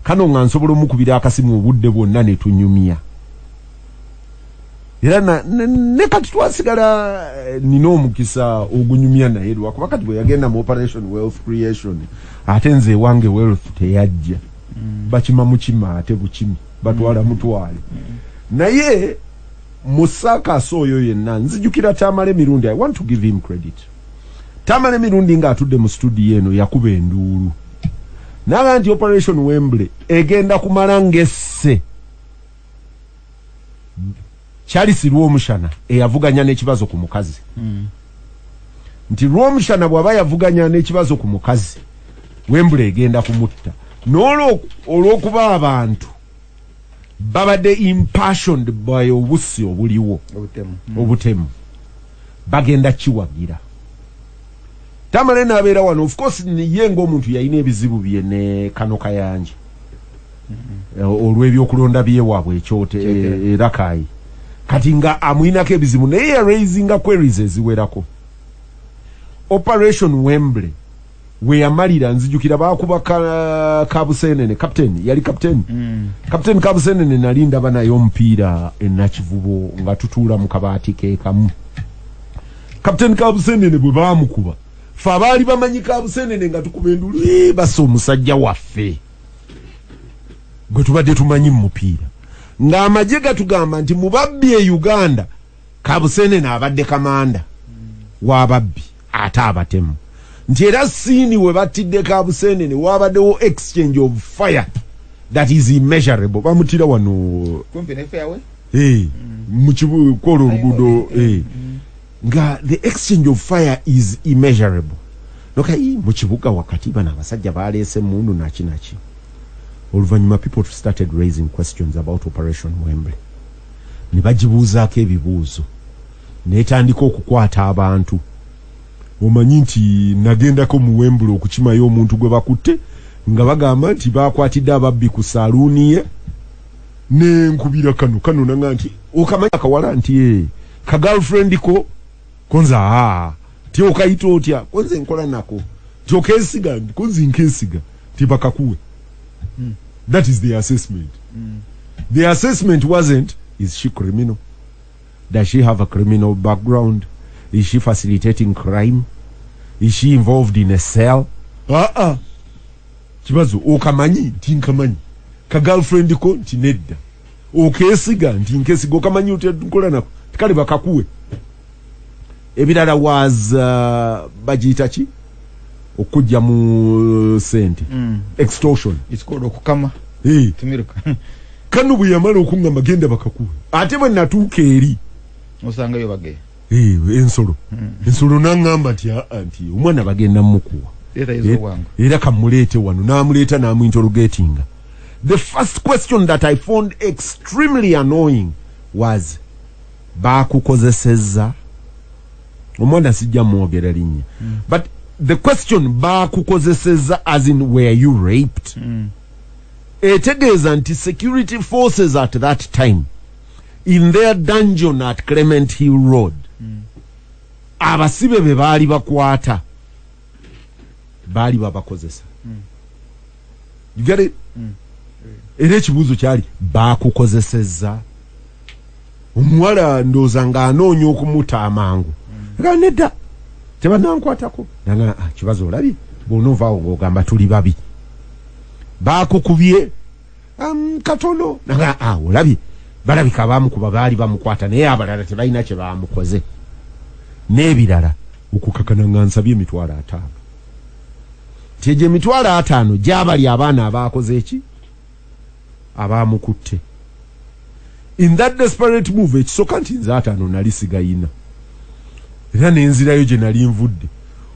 Kano nga nsobola omukubira akasimu obudde bwonna ne tunyumya era ne kati twasigala nina omukisa ogunyumya naye lwakuba kati bwe yagenda mu Operation Wealth Creation ate nze wange wealth teyajja bakima mukima ate bukimi batwala mutwale naye musaka soyo yenna nzijukira Tamale Mirundi. I want to give him credit. Tamale Mirundi nga atudde mu studio eno yakuba enduulu naga nti Operation Wembley egenda kumala ngesse. Charles Rwomushana eyavuganya n'ekibazo ku mukazi nti Rwomushana bw'aba yavuganya n'ekibazo ku mukazi Wembley egenda kumutta olw'okuba abantu babadde impassioned by obusi obuliwo obutemu bagenda kiwagira. Tamale n'abeera wano of course ye ng'omuntu yalina ebizibu bye ne Kano Kayanja olw'ebyokulonda byewaabwe ekyote era Kayi kati nga amwinako ebizibu naye yaraisinga queries eziwerako. Operation Wembley we yamalira nzijukira bakuba Kabusenene captain yali captain captain Kabusenene nalinda banayo omupiira enakivubo nga tutuula mu kabaati ke kamu. Captain Kabusenene bwe baamukuba fa abaali bamanyi Kabusenene nga tukuba endulu basa omusajja waffe gwe tubadde tumanyi mu mupiira nga amagye gatugamba nti mu babbi e Uganda Kabusenene abadde kamanda w'ababbi ate abatemu nti era siini we battidde Kabusenene wabaddewo exchange of fire that is immeasurable. Bamutira wano kumpi ne fairway mu kibukolo oluguudo nga the exchange of fire is immeasurable. Loka mu kibuga wakati bana abasajja baleese mundu nakinaki oluvanyuma people started raising questions about Operation Wembley. ne bagibuuzaako ebibuuzo n'etandika okukwata abantu. Omanyi nti nagendako mu Wembley okukimayo omuntu gwe bakutte nga bagamba nti bakwatidde ababbi ku saluuni ye n'enkubira kano nanga nti okamanya akawala nti ka girlfriend ko konza ti okayita otya konze nkola nako ti okesiga konzi nkesiga ti bakakuwe. That is the assessment. The assessment wasn't, is she criminal? Does she have a criminal background? Is she facilitating crime? Is she involved in a cell? Kibazo okamanyi tinkamanyi ka girlfriend ko nti nedda okesiga nti nkesiga okamanyi otekola nako kale bakakuwe. Ebirala was bagita ki okujja mu sente extortion. It's called okukama. Timiruka. Kanu bwe yamala okungamba genda bakakuwe ate bwe natuuka eri osanga yo bage ensolo nangamba nti anti omwana bagenda mukuwa era kamuleete wano n'amuleeta n'amuinterrogatinga. The first question that I found extremely annoying was baakukozesezza omwana sijja mwogera linnya but the question baakukozesezza as in were you raped etegeeza nti security forces at that time in their dungeon at Clement Hill Road abasibe be baali bakwata baali babakozesa. You get it? Era ekibuuzo kyali baakukozesezza omuwala ndooza ng'anoonya okumuta amangu nga nedda tebanankwatako nanga Kibazo olabye bw'onoovaawo ng'ogamba tuli babi baakukubye katono nanga olabye balabika baamukuba baali bamukwata naye abalala tebalina kye baamukoze n'ebirala okukakana nga nsabye emitwalo 5 tyegye emitwalo 5 gyabali abaana abaakoze eki abaamukutte. In that desperate move ekisooka nti nze 5 nali sigayina era n'enzirayo gye nali nvudde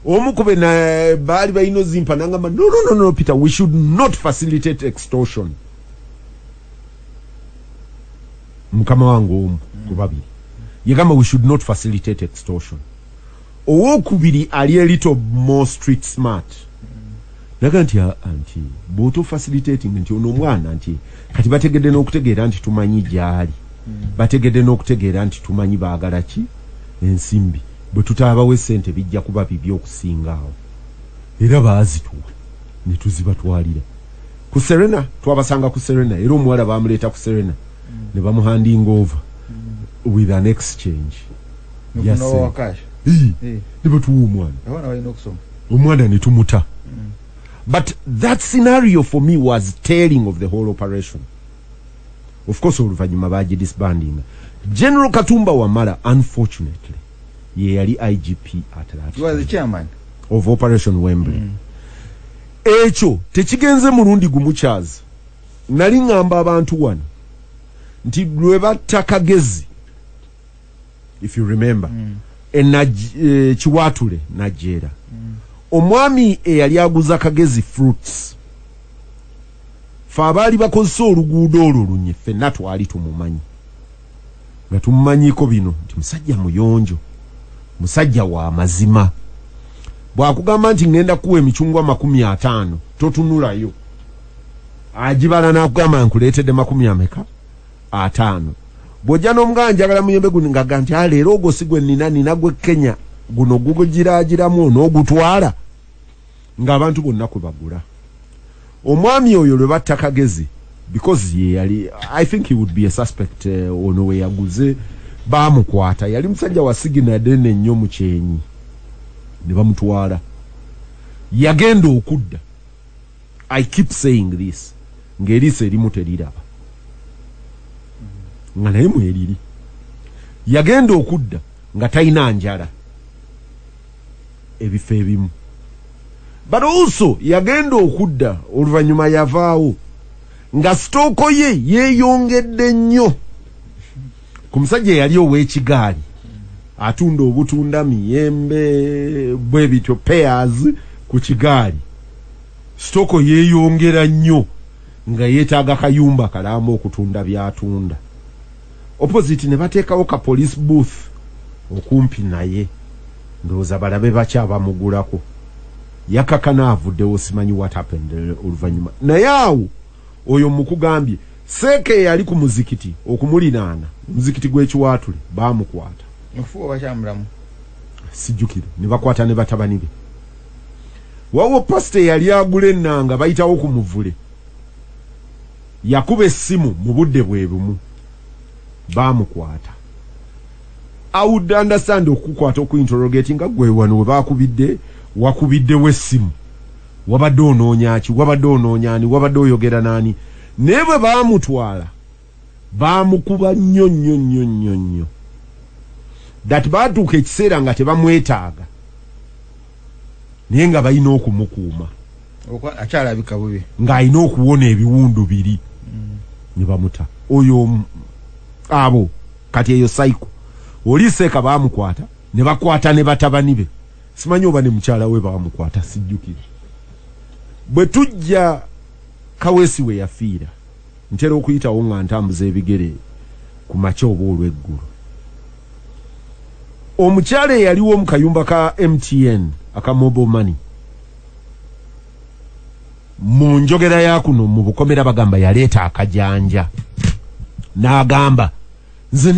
omukube na baali balina zimpa nangamba no Peter, we should not facilitate extortion. Mukama wange omu ku babiri yagamba we should not facilitate extortion. Owokubiri ali a little more street smart naga nti anti bw'oto facilitating nti ono omwana nti kati bategedde n'okutegeera nti tumanyi gyali bategedde n'okutegeera nti tumanyi baagala ki ensimbi bwe tutaabawo essente bijja kuba bibi okusingaawo era baazituwa ne tuzibatwalira ku Serena. Twabasanga ku Serena era omuwala baamuleeta ku Serena ne bamuhanding over with an exchange. Yes, ne batuwa omwana ne tumuta. But that scenario for me was telling of the whole operation. Of course, oluvanyuma baji disbanding. General Katumba Wamala, unfortunately, yali IGP at that. He was the chairman of Operation Wembley. Echo tekigenze murundi gumuchazi. Nali ngamba abantu wano nti lwebatta Kagezi, if you remember, Chiwatule Najera. Omwami eyali aguza Kagezi fruits faabali bakozesa oluguudo olwo lunye ffenna twali tumumanyi nga tumumanyiko bino nti musajja muyonjo musajja wa mazima bw'akugamba nti ngenda kuwa emicungwa 50 totunulayo agibala n'akugamba nkuleetedde 50 bw'ojja n'omugamba njagala muyembe guno ngaga nti leero ogwo si gwe nina gwe Kenya guno gugiraagiramu n'ogutwala ng'abantu bonna kwe bagula. Omwami oyo lwe batta Kagezi because ye yali I think he would be a suspect ono we yaguze baamukwata yali musajja wa siginade nnyo mu kyenyi ne bamutwala yagenda okudda. I keep saying this ng'eriisa erimu teriraba nga naye mweriri yagenda okudda nga talina njala ebifo ebimu but also yagenda okudda oluvanyuma yavaawo nga stooko ye yeeyongedde nnyo ku musajja yali ow'ekigaali atunda obutunda miyembe bwe bityo pears ku kigaali stooko yeeyongera nnyo nga yeetaaga kayumba kalamba okutunda byatunda opposite ne bateekawo ka police booth okumpi naye ndowooza balabe bakyabamugulako yakakana avuddewo simanyi what happened oluvannyuma naye awo oyo mukugambye seeke yali ku muzikiti okumulinaana muzikiti gw'ekiwaatule baamukwata mufuwa bakyamulamu sijjukire ne bakwata ne batabani be wawo pasita yali agula ennanga bayitawo ku muvule yakuba essimu mu budde bwe bumu baamukwata I would understand okukwata okuinterrogate nga gwe wano we baakubidde wakubiddewo essimu wabadde onoonya ki wabadde onoonya ani wabadde oyogera naani naye bwe baamutwala baamukuba nnyo that baatuuka ekiseera nga tebamwetaaga naye nga balina okumukuuma akyalabika bubi ng'alina okuwona ebiwundu 2 ne bamuta oyo abo kati eyo saiko oliseeka baamukwata ne bakwata ne batabani be simanyi oba ne mukyala we baamukwata sijjukire bwe tujja Kaweesi we yafiira ntera okuyitawo nga ntambuza ebigere ku makya oba olw'eggulu omukyala eyaliwo mu kayumba ka MTN aka mobile money mu njogera ya kuno mu bukomera bagamba yaleeta akajanja n'agamba nze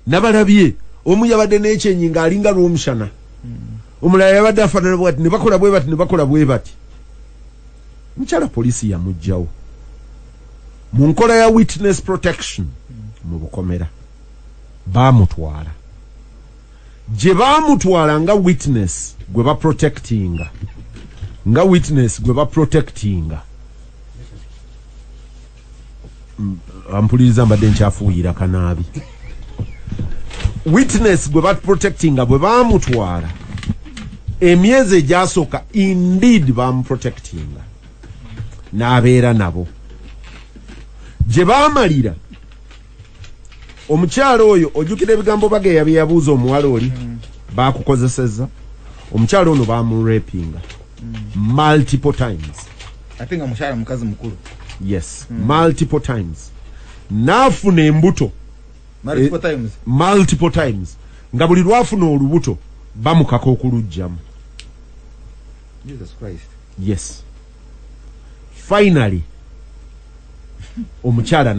nabalabye omu yabadde n'ekyenyi ng'alinga lw'omushana omulala yabadde afaanana bwati ne bakola bwe bati mukyala poliisi yamuggyawo mu nkola ya witness protection mu bukomera baamutwala gye baamutwala nga witness gwe baprotectinga ampuliriza mbadde nkyafuuyira kanaabi witness gwe baprotectinga bwe baamutwala emyezi egyasooka indeed bamuprotectinga n'abeera nabo gye baamalira omukyalo oyo ojjukira ebigambo bageya bye yabuuza omuwala oli baakukozesezza omukyalo ono baamurepinga multiple times ate nga mukyala mukazi mukulu yes multiple times n'afuna embuto multiple times nga buli lwafuna olubuto bamukaka okulugjamu Jesus Christ yes finally omukyala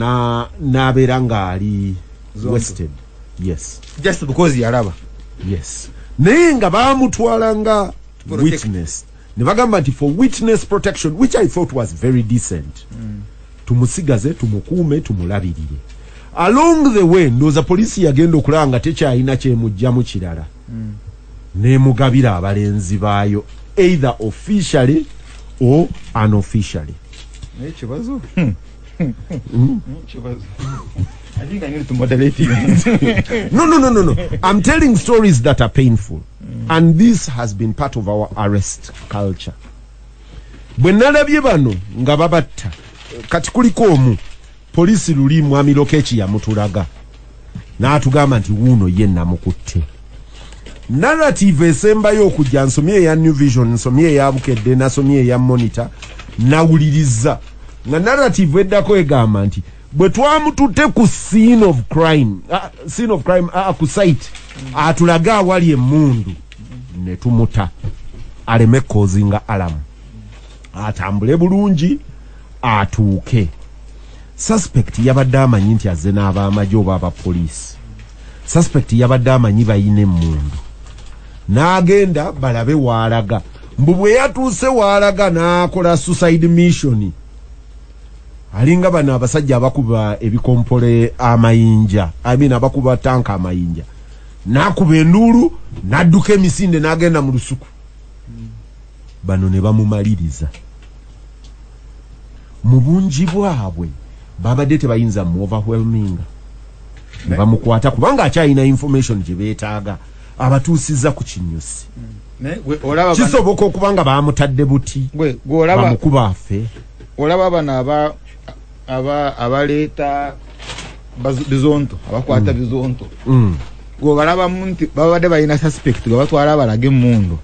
n'abeera ng'ali wasted yes just because yalaba yes naye nga baamutwala nga witness ne bagamba nti for witness protection which I thought was very decent tumusigaze tumukuume tumulabirire along the way ndowooza poliisi yagenda okulaba nga tekyalina kyemugjamu kirala n'emugabira abalenzi baayo either officially or unofficially Kibazo Kibazo I think I need to moderate you. No. I'm telling stories that are painful. And this has been part of our arrest culture. Bwe nalabye bano nga babatta kati kuliko omu poliisi luli mwami Lokechi yamutulaga n'atugamba nti wuuno ye namukutte. Narrative esembayo okujja nsomye ya New Vision, nsomye ya Bukedde, nasomye ya Monitor, nawuliriza nga narrative eddako egamba nti bwe twamututte ku scene of crime ku site atulaga awali emmundu ne tumuta aleme kozinga alamu atambule bulungi atuuke. Suspect yabadde amanyi nti azze n'ab'amagye oba abapoliisi. Suspect yabadde amanyi bayina emmundu n'agenda balabe waalaga mbu bwe yatuuse waalaga n'akola suicide mission alinga bano abasajja abakuba ebikompole amayinja abakuba tanka amayinja n'akuba enduulu n'adduka emisinde n'agenda mu lusuku bano ne bamumaliriza mu bungi bwabwe babadde tebayinza mu overwhelming ne bamukwata kubanga akyalina information gye beetaaga abatuusiza ku kinyusi kisoboka okubanga bamutadde buti bamukuba afe. Olaba bano abaleeta bizonto abakwata bizonto gwe balaba muntu babadde balina suspect gwe batwala abalage emmundu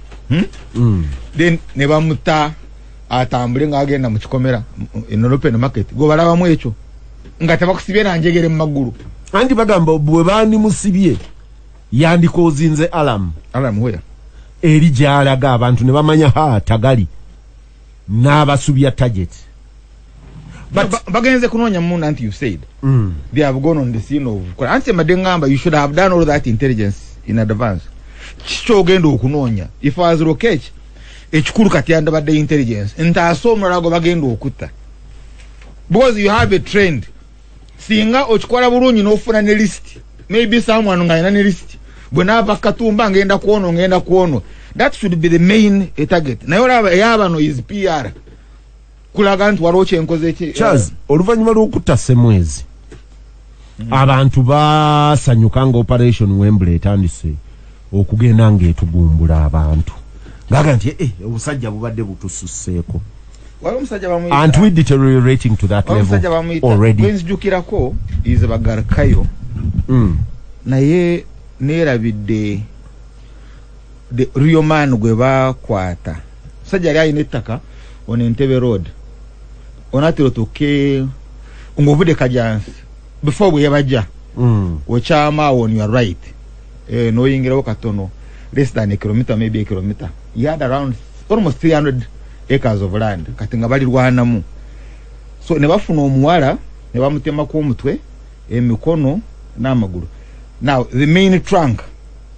then ne bamuta atambule ng'agenda mu kikomera in open market gwe balabamu ekyo nga tabakusibye na njegere mu magulu anti bagamba bwe bandi musibye yandikozinze alarm hoya eri gyalaga abantu ne bamanya tagali n'abasubya target. But bagenze kunoonya mundu anti you said they have gone on the scene of anti madengamba you should have done all that intelligence in advance. Chicho ogenda okunoonya if I was Rokech ekikulu kati andabadde intelligence ntaasomera go bagenda okutta because you have a trend singa okikola bulungi n'ofuna ne list maybe someone ngayina ne list bwe naava Katumba ngenda kuono that should be the main target naye olaba eyabano is PR kulaga nti waliwo kyenkoze eki Charles oluvannyuma lw'okutta Semwezi abantu basanyuka nga operation Wembley etandise okugenda ng'etugumbula abantu ngaga nti obusajja bubadde butususseeko and we deteriorating to that level already. Kwenzijukirako is bagarkayo naye neerabidde the real man gwe bakwata sajja ali ayina ettaka on Entebbe Road onatiro toke ngovude kajansi before we yabajja ochama on your right no yingirawo katono less than a kilometer, maybe a kilometer. He had around almost 300 acres of land kati nga balirwanamu so ne bafuna omuwala ne bamutemako omutwe emikono n'amagulu. Now the main trunk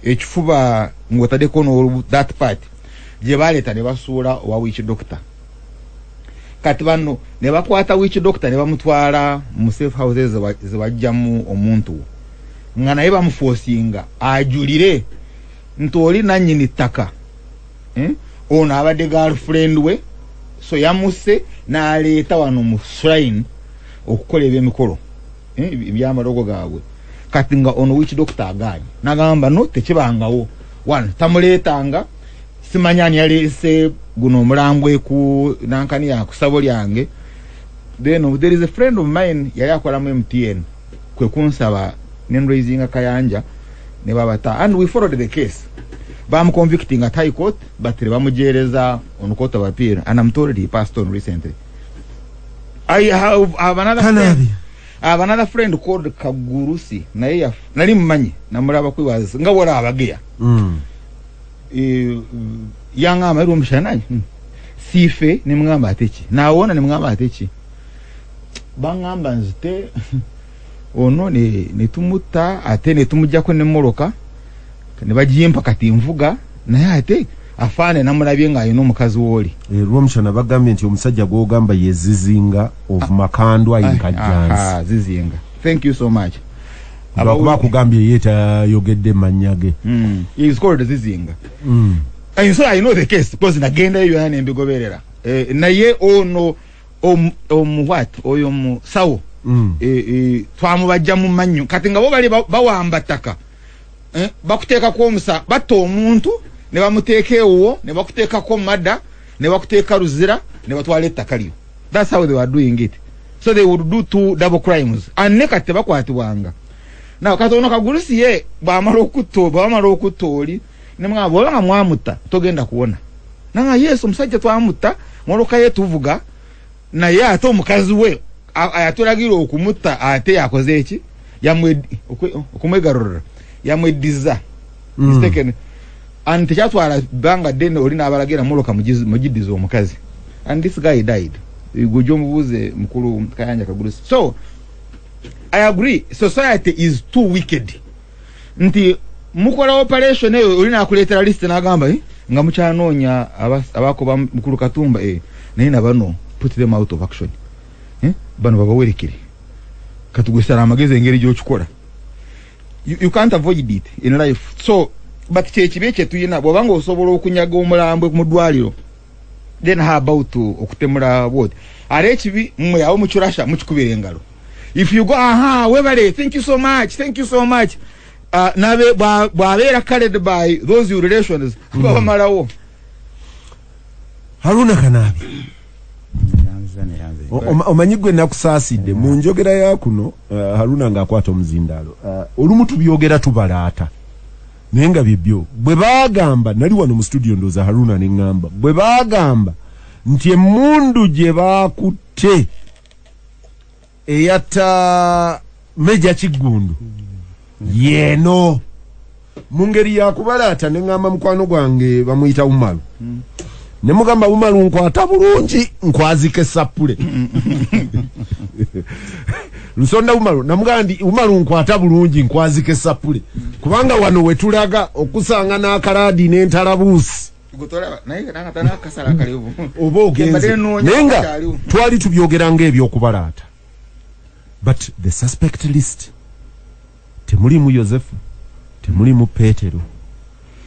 ekifuba ngotadeko no that part je baleta ne basuula wa witch doctor kati bano ne bakwata witch doctor ne bamutwala mu safe houses ze bajjamu omuntu nga naye bamuforcinga ajulire ntoli nanyini ttaka ono abadde girlfriend we so yamuse n'aleeta wano mu shrine okukola ebyemikolo ebyamalogo gaabwe kati nga ono witch doctor agaanye n'agamba no tekibangawo one tamuleetanga simanyani yaleese guno omulambwe ku nankani yakusabo lyange. Then there is a friend of mine yali akolamu MTN kwe kunsaba nendraising akayanja ne babata and we followed the case. Bam convicting at high court but bamujereza on court of appeal and I'm told he passed on recently. I have another friend called Kagurusi naye nali mmanyi namulaba kwiwaza nga wala abageya yanga mairo mshanayi sife ni mngamba atechi naona ni mngamba atechi bangamba nzite ono ne tumuta ate ne tumujjako ne moroka ne bajimpa kati mvuga naye ate afane namulabye nga ayino omukazi woli Rwamshana bagambye nti omusajja gwogamba ye Zizinga of Makandwa Inkajansi. Zizinga, thank you so much. Abakuba kugambye yeta yogedde manyage. He is called Zizinga. And so I know the case because nagenda eyo yana embigoberera naye ono what oyo mu sawo twamubajja mu manyu kati nga bo bali bawamba ttaka bakuteeka ko omusa batta omuntu ne bamuteeka ewo ne bakuteeka ko madda ne bakuteeka ruzira ne batwala ettaka lyo. That's how they were doing it. So they would do two double crimes and ne kati bakwatibwanga. Now katono Kagurusi ye bamala okutoli ne mwabo nga mwamuta togenda kuona nanga Yesu musajja twamuta moloka yetuvuga na ye ate omukazi we ayatulagira okumuta ate yakoze eki okumwegarura yamwediza mistaken and tekyatwala banga dene olina abalagira moloka mujidiza omukazi and this guy died gujo mubuze mukulu Kayanja Kagurusi. So I agree society is too wicked nti mukola operation eyo olina akuletera list nagamba nga mukyanoonya abako ba mukulu Katumba naye nabano put them out of action bano babawerekere katugwesala amagezi engeri gy'okikola. You can't avoid it in life. So but kyekibe kyetuyina bwobanga osobola okunyaga omulambwe mu ddwaliro then how about okutemula what ale ekibi mmwe yawo mukyurasha mukikubira engalo. If you go webale thank you so much nabe bwabera carried by those relations babamalawo. Haruna Kanabi omanyigwe nakusaasidde mu njogera yakuno Haruna ng'akwata omuzindalo olumu tubyogera tubalaata naye nga byebyo bwe bagamba nali wano mu studio ndoza Haruna ne ngamba bwe bagamba nti emmundu gye baakutte eyatta Meja Kigundu yeno mu ngeri yakubalaata ne ngamba mukwano gwange bamuyita Umaru ne mugamba Umaru nkwata bulungi nkwazike sapule Lusonda Umaru namugamba ndi Umaru nkwata bulungi nkwazike sapule kubanga wano wetulaga okusanga n'akaladi n'entalabuusi gutola naye nakatana kasala kalibu oba ogenze nenga twali tubyogeranga ebyokubalaata but the suspect list temulimu Yosefu temulimu Petero.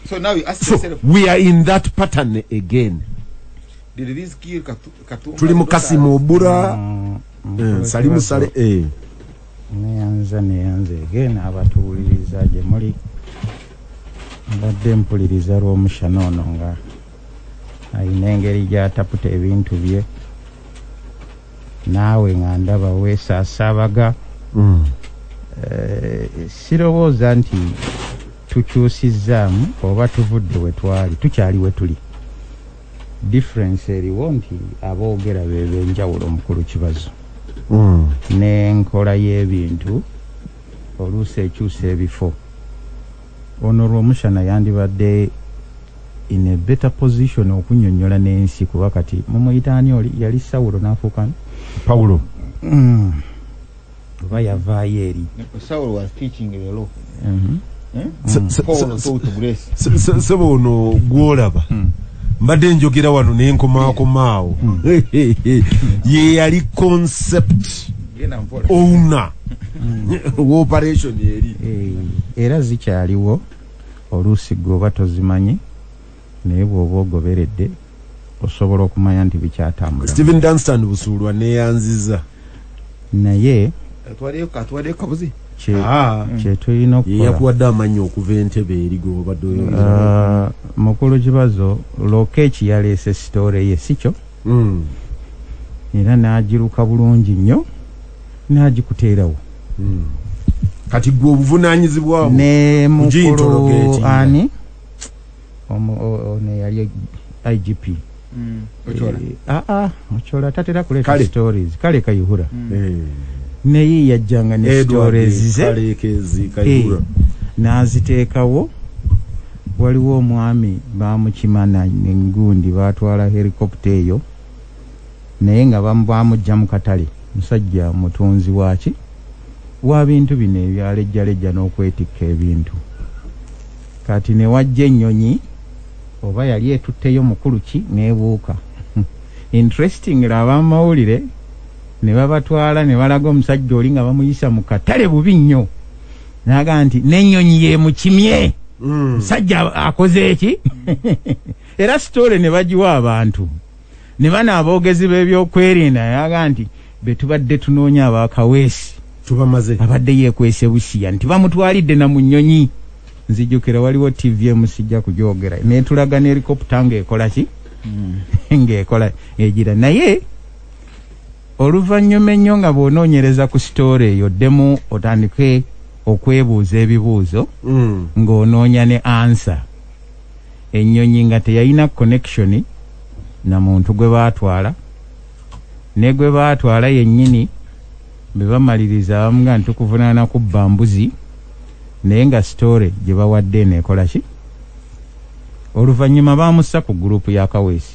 So now you ask So yourself, we are in that pattern again. did this kill Katumba? Tuli mukasimu obura salimu sale neyanze again abatuwuliriza gye muli mbadde mpuliriza lw'omushana ono nga ayina engeri gy'ataputa ebintu bye naawe nga ndaba weesaasabaga sirowooza nti tukyusizzaamu oba tuvudde we twali tukyali we tuli difference eriwo nti aboogera bebenjawulo mukulu Kibazo n'enkola y'ebintu oluusi ekyusa ebifo ono lw'omushana yandibadde in a better position okunnyonnyola n'ensi kuba kati mumuyitaani oli yali Sawulo n'afuuka Paulo oba yavaayo eri Saul was teaching the law. sebo ono gwolaba mbadde njogera wano n'enkomaakomaawo ye yali concept owner operation eri era zikyaliwo oluusi gwoba tozimanyi naye bw'oba ogoberedde osobola okumanya nti bikyatambula. Stephen Dunstan Busuulwa neyanziza naye atwaliyo kabuzi kyetulina okukola yakuwadde amanyi okuva Entebbe eri gw'obadde oyogera mukulu Kibazo Lokeeki yaleese sitoore ye sikyo era n'agiruka bulungi nnyo n'agikuteerawo kati gwe obuvunaanyizibwa ne mukulu ani ono yali IGP Ochola tatera kuleeta stories kale kayihura naye yajjanga ne stories ze n'aziteekawo. Waliwo omwami bamukimana n'engundi batwala helicopter eyo naye nga bamujja mu katale musajja mutunzi waki wa bintu bino ebyalejjalejja n'okwetikka ebintu kati ne wajja ennyonyi oba yali etutteyo mukulu ki n'ebuuka interesting abamawulire ne babatwala ne balaga omusajja oli nga bamuyisa mu katale bubi nnyo naga nti n'ennyonyi yemukimye musajja akoze eki era sitole ne bagiwa abantu ne bana aboogezi b'ebyokwerinda yaga nti betubadde tunoonya abakaweesi tubamaze abadde yeekwese busiya nti bamutwalidde na mu nnyonyi. Nzijukira waliwo TV emusijja kugyogera netulaga ne helicopter ng'ekola ki ng'ekola egira naye oluvannyuma ennyo nga bw'onoonyereza ku sitoore eyo ddemu otandike okwebuuza ebibuuzo ng'onoonya ne ansa. Ennyonyi nga teyalina connection na muntu gwe baatwala ne gwe baatwala yennyini be bamaliriza bamuga nti tukuvunaana kubba mbuzi naye nga sitoore gye bawadde neekola ki. Oluvannyuma baamussa ku gurupu ya Kaweesi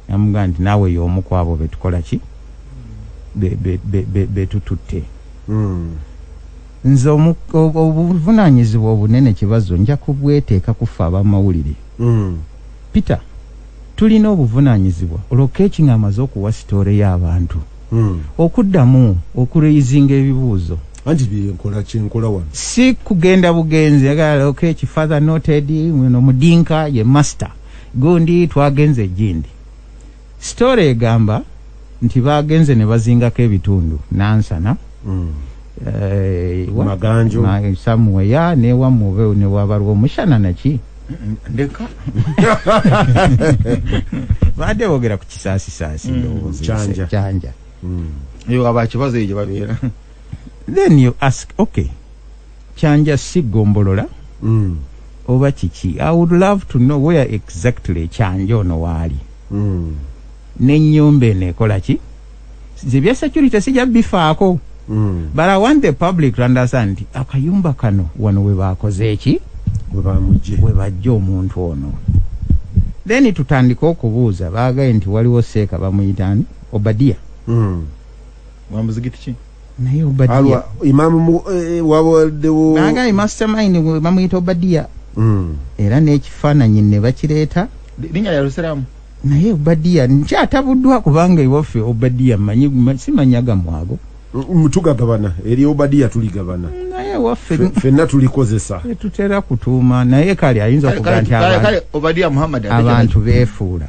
yamuga nti naawe y'omu ku abo betukola ki betututte. Nze obuvunaanyizibwa obunene Kibazo nja kubweteeka kufa abamawulire. Peter tulina obuvunaanyizibwa Lokeeki ng'amaze okuwa sitoore y'abantu okuddamu okureizinga ebibuuzo anti byenkola kyenkola wano si kugenda bugenzi agala Lokeeki father noted muno mudinka ye master gundi twagenze jindi story egamba nti bagenze ne bazingako ebitundu nansana maganjo samwe ya ne wamube ne wabalwa omushana naki ndeka bade wogera ku kisaasi chanja yo abakibazo ejo babeera. Then you ask, okay, chanja si gombolola oba kiki. I would love to know where exactly chanja ono waali n'ennyumba eno ekola ki. Zebya security sijja bifaako But I want the public to understand nti akayumba kano wano we bakoze eki we bajja omuntu ono. Then tutandika okubuuza baagaye nti waliwo seeka bamuyitani Obadia. Wamuzigiti ki? Naye Obadia imamu wabadewo baagaye mastermind bamuyita Obadia. Era n'ekifaananyi ne bakireeta linnya lya Lusiramu. naye Obadia nkyatabuddwa kubanga iwaffe Obadia simanyaga mwago tugagabana eri Obadia tuligabana naye waffe fenna tulikozesa tutera kutuuma naye kale ayinza okuga nti Obadia Muhammad abantu beefuula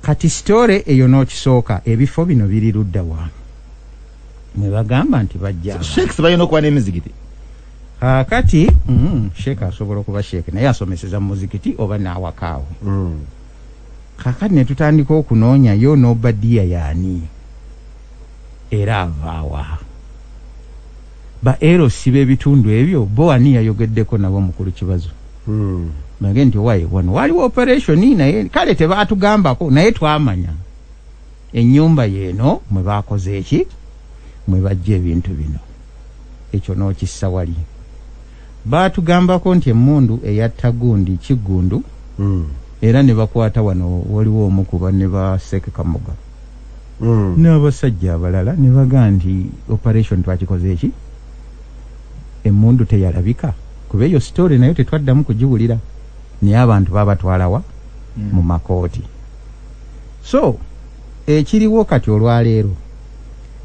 kati sitore eyo n'okisooka ebifo bino biri ludda wa mwe bagamba nti bajja Sheikhs bayina okuba n'emizigiti. kati Sheikh asobola okuba Sheikh naye asomeseza mu muzikiti oba n'awakaawo. Kakati ne tutandika okunoonya yo n'Obadia yaani era avaawa ba erosi b'ebitundu ebyo bo ani yayogeddeko nabo mukulu Kibazo. Bage nti wayi wano waliwo operation naye kale tebaatugambako naye twamanya ennyumba yeeno mwe baakoze eki mwe bajja ebintu bino ekyo n'okissa wali baatugambako nti emmundu eyatta gundi Kiggundu era ne bakwata wano waliwo omukuba ne baseke Kamoga n'abasajja abalala ne baga nti operation twakikoze eki emmundu teyalabika kuba eyo story nayo tetwaddamu kugiwulira naye abantu babatwalawa mu makooti. So ekiriwo kati olwaleero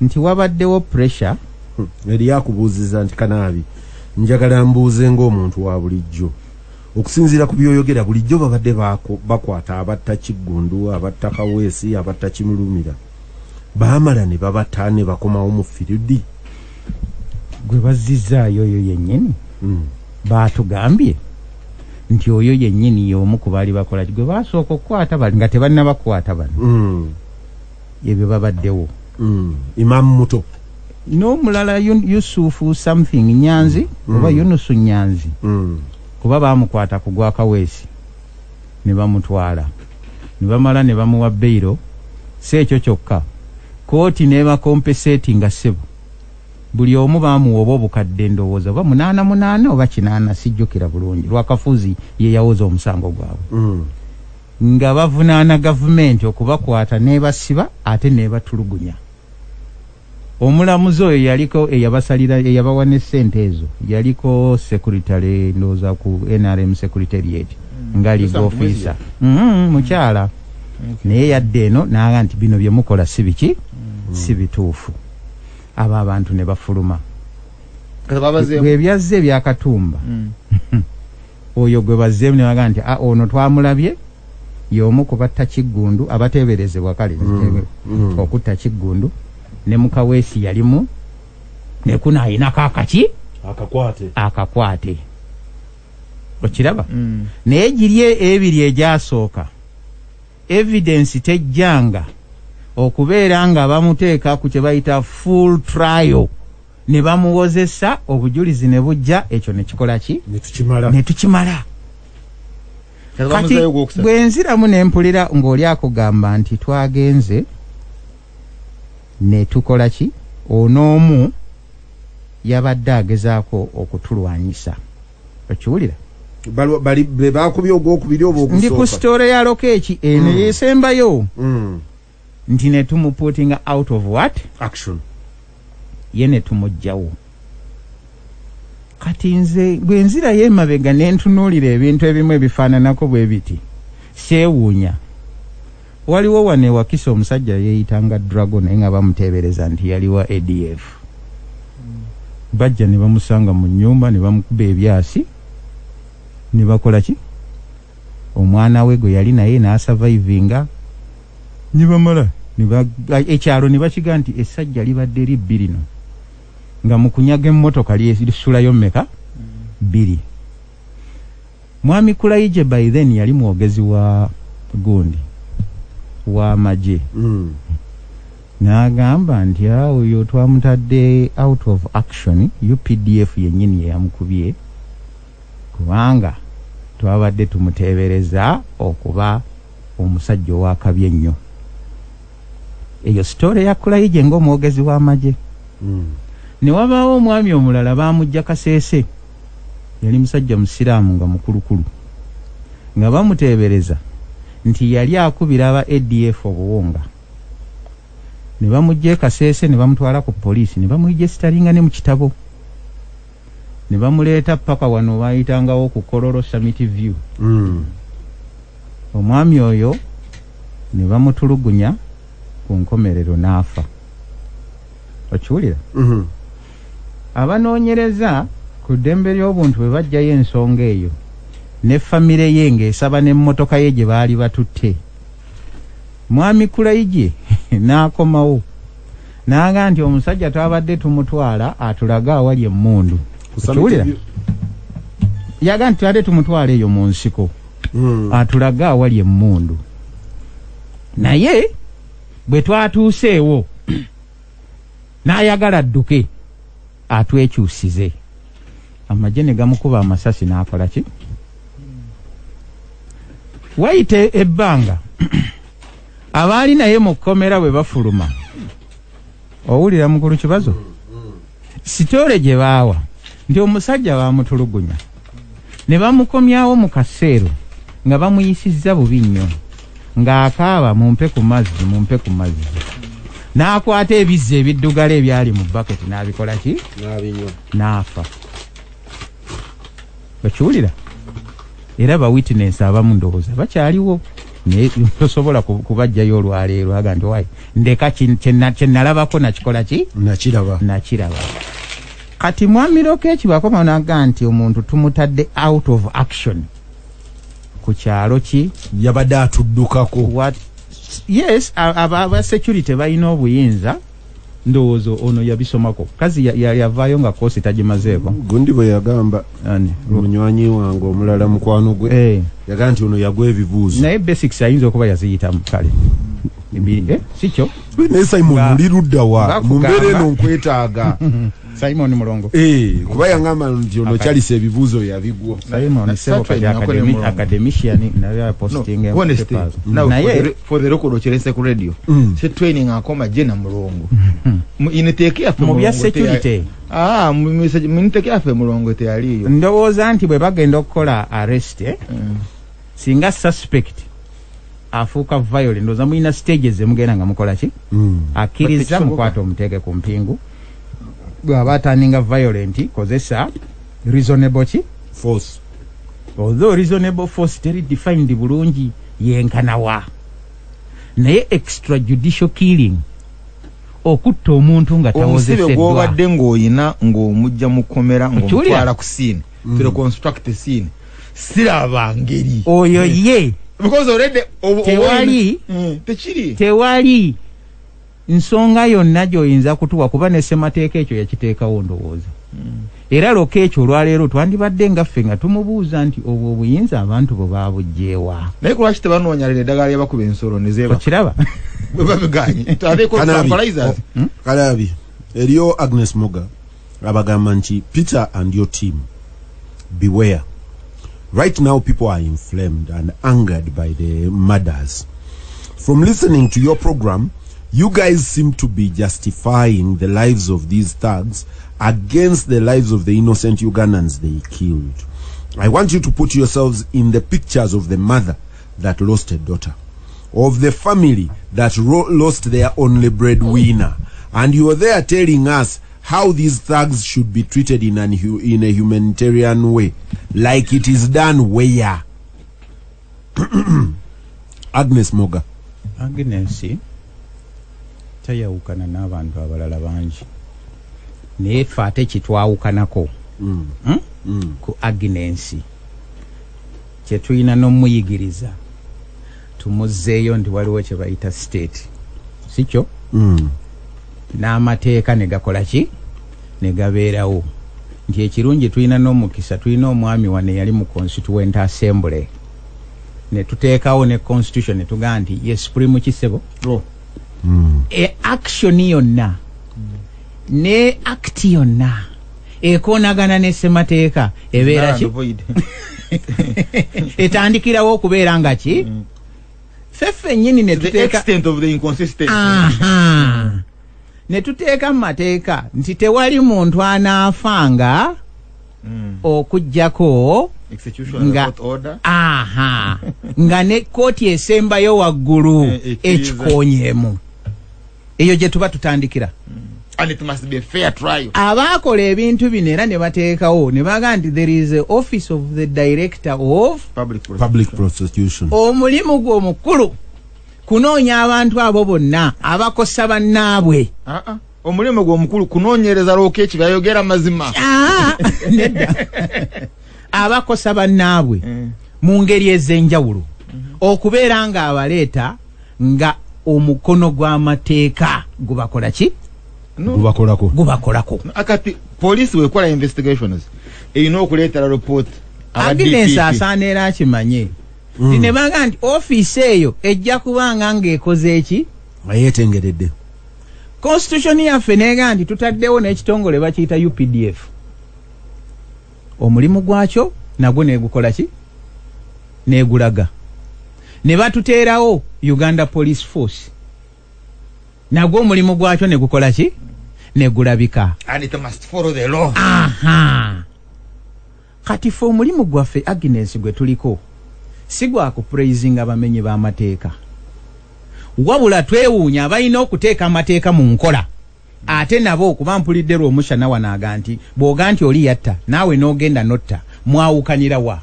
nti wabaddewo pressure eri yakubuuziza nti kanaabi njagala mbuuze ng'omuntu wa bulijjo okusinziira ku byoyogera bulijjo babadde bakwata abatta Kiggundu abatta Kaweesi abatta Kimulumira baamala ne babatta ne bakomawo mu firidi gwe bazzizaayo oyo yennyini baatugambye nti oyo yennyini y'omu ku baali bakola gwe baasooka okukwata bali nga tebannabakwata bano ebyo babaddewo Imamu muto n'omulala Yusufu something Nyanzi oba Yunusu Nyanzi kuba baamukwata ku gwa Kaweesi ne bamutwala ne bamala ne bamuwa bbeiro si ekyo kyokka kooti n'ebakompesetinga ssebo buli omu baamuwa oba obukadde ndowooza oba 88 oba 8 sijjukira bulungi Lwakafuzi ye yawoza omusango gwabwe nga bavunaana gavumenti okubakwata n'ebasiba ate n'ebatulugunya. Omulamuzi oyo yaliko eyabasalira eyabawa ne ssente ezo yaliko secretary ndowooza ku NRM secretariat nga legal officer mukyala naye yadde eno n'aga nti bino bye mukola si biki si bituufu. Abo abantu ne bafuluma gwe byazze ebya Katumba oyo gwe bazzeemu ne baga nti ono twamulabye y'omu ku batta Kiggundu abateeberezebwa kale okutta Kiggundu ne Mukaweesi yalimu ne kuna ayinako akaki akakwate okiraba naye girye ebiri egyasooka evidence tejjanga okubeera nga bamuteeka ku kye bayita full trial ne bamuwozesa obujulizi ne bujja ekyo ne kikola ki ne tukimala. Kati bwe nziramu ne mpulira ng'oli akugamba nti twagenze ne tukola ki onoomu yabadde agezaako okutulwanyisa okiwulira be baakubye ogwokubiri oba ogusooka ndi ku sitore ya Lokeeki eno yeesembayo nti ne tumuputinga out of what action ye ne tumugjawo. Kati nze bwe nzira y'emabega ne ntunuulira ebintu ebimu ebifaananako bwe biti kyewuunya. Waliwo wane Wakisa omusajja yeeyitanga Dragon naye nga bamuteebereza nti yaliwa ADF. Bajja ne bamusanga mu nnyumba ne bamukuba ebyasi ne bakola ki omwana we gwe yali naye n'asurvivinga ne bamala ekyalo ne bakiga nti essajja libadde libbi lino nga mu kunyaga emmotoka lisulayo mmeka 2. Mwami Kulaije by then yali mwogezi wa gundi wa maje n'agamba nti oyo twamutadde out of action UPDF yennyini yamukubye kubanga twabadde tumuteebereza okuba omusajja ow'akabi ennyo. Eyo story ya Kulaije ng'omwogezi w'amagye ne wabaawo omwami omulala baamujja Kaseese, yali musajja musiraamu nga mukulukulu, nga bamuteebereza nti yali akubira aba ADF obuwonga. Ne bamujja Kaseese ne bamutwala ku poliisi ne bamuyigestalinga ne mu kitabo, ne bamuleeta paka wano bayitangawo ku Kololo Summit View. Omwami oyo ne bamutulugunya ku nkomerero n'afa. Okiwulira? Abanoonyereza ku ddembe ly'obuntu bwe bajjayo ensonga eyo ne famire ye ng'esaba n'emmotoka ye gye baali batutte, mwami Kulaije n'akomawo n'aga nti omusajja twabadde tumutwala atulaga awali emmundu. Okiwulira? Yaga nti twabadde tumutwala eyo mu nsiko atulaga awali emmundu, naye bwe twatuuseewo n'ayagala adduke atwekyusize. Amagye ne gamukuba amasasi n'akola ki? Wayite ebbanga abaali naye mu kkomera bwe bafuluma, owulira mukulu Kibazo, sitole gye baawa nti omusajja baamutulugunya ne bamukomyawo mu kaseero nga bamuyisizza bubi nnyo, ng'akaaba mumpe ku mazzi, mumpe ku mazzi. N'akwata ebizzi ebiddugala ebyali mu baketi n'abikola ki? N'abinywa. N'afa. Okiwulira? Era ba witness abamu ndowooza bakyaliwo, naye tosobola kubajjayo olwaleero aga nti wayi ndeka kye nalabako nakikola ki? Nakiraba. Kati mwami Lokeeki bw'akoma n'aga nti omuntu tumutadde out of action ku kyalo ki? Yabadde atuddukako. Yes, aba security balina obuyinza, ndowoozo ono yabisomako. Kazi yavaayo nga koosi tagimazeeko. Gundi bwe yagamba munywanyi wange omulala mukwano gwe yaga nti ono yagwa ebibuuzo. Naye basics ayinza okuba yaziyitamu kale. Sikyo? Ne Simon oli ludda wa mu mbeera eno nkwetaaga. Simon Mulongo. Kuba yangamba nti ono kyalisa ebibuuzo yabigwa. Simon sebo kali academician naye posting ya papers. Naye for the record ocherese ku radio. Se training akoma Jena Mulongo. Initeke afe mu bya security. Initeke afe Mulongo te aliyo. Ndowooza nti bwe bagenda okukola arrest singa suspect afuuka violent ndowooza mulina stages emugenda nga mukola ki? Akkiriza mukwata omuteeke ku mpingu. Bw'aba atandinga violent kozesa reasonable force. Although reasonable force teri defined bulungi yenkanawa, naye extrajudicial killing okutta omuntu nga tawozeseddwa. Omusibe gw'obadde ng'oyina ng'omujja mu kkomera ng'omutwala ku scene to reconstruct the scene siraba ngeri oyo ye because already tewali nsonga yonna gy'oyinza kutuwa kuba ne ssemateeka ekyo yakiteekawo ndowooza. Era Lokeeki olwaleero twandibadde nga ffe nga tumubuuza nti obwo obuyinza abantu bwe baabugjeewa. Naye lwaki tebanoonya lino eddagala lyabakuba ensolo ne zeeba? Okiraba? Bwe babiganye. Kalabi. Eriyo Agnes Moga abagamba nti Peter and your team, beware. Right now people are inflamed and angered by the murders. From listening to your program, you guys seem to be justifying the lives of these thugs against the lives of the innocent Ugandans they killed. I want you to put yourselves in the pictures of the mother that lost a daughter, of the family that lost their only breadwinner, and you are there telling us how these thugs should be treated in a humanitarian way, like it is done where? Agnes Moga. Agnes tayawukana n'abantu abalala bangi, naye ffe ate kitwawukanako ku Agnes kye tulina n'omuyigiriza tumuzzeeyo nti waliwo kye bayita state, sikyo? N'amateeka ne gakola ki? Ne gabeerawo. Nti ekirungi tulina n'omukisa, tulina omwami wane yali mu Constituent Assembly ne tuteekawo ne constitution ne tugaa nti ye supreme kisebo action yonna ne act yonna ekoonagana ne ssemateeka ebeera ki? Etandikirawo okubeera nga ki? Feffe nnyini ne tuteeka extent of the inconsistency. ne tuteeka mu mateeka nti tewali muntu anaafanga okujjako nga ne kooti esembayo waggulu ekikoonyeemu. Eyo gye tuba tutandikira. And it must be a fair trial. Abaakola ebintu bino era ne bateekawo ne baga nti there is a office of the director of public prosecution. Omulimu gwo omukulu kunoonya abantu abo bonna abakosa bannaabwe. Omulimu gwo omukulu kunoonyereza lookeeki byayogera mazima. Nedda. Abakosa bannaabwe mu ngeri ez'enjawulo okubeera nga abaleeta nga omukono gw'amateeka gubakola ki? Gubakolako. Akati poliisi wekola investigations erina okuleetera report Agnes asaana era akimanye ne baga nti ofiisi eyo ejja kubanga ng'ekoze eki? Yeetengeredde. Constitution yaffe neega nti tutaddewo n'ekitongole bakiyita UPDF. Omulimu gwakyo nagwo negukola ki? Negulaga. Ne batuteerawo Uganda Police Force. Nagwo omulimu gwakyo negukola ki? Negulabika. And it must follow the law. Kati fe omulimu gwaffe Agnes gwe tuliko si gwa kupraisinga bamenyi b'amateeka. Wabula twewuunya abalina okuteeka amateeka mu nkola. Ate nabo okuba mpulidde Lwomushana wanaaga nti bw'oga nti oli yatta naawe n'ogenda notta mwawukanira wa.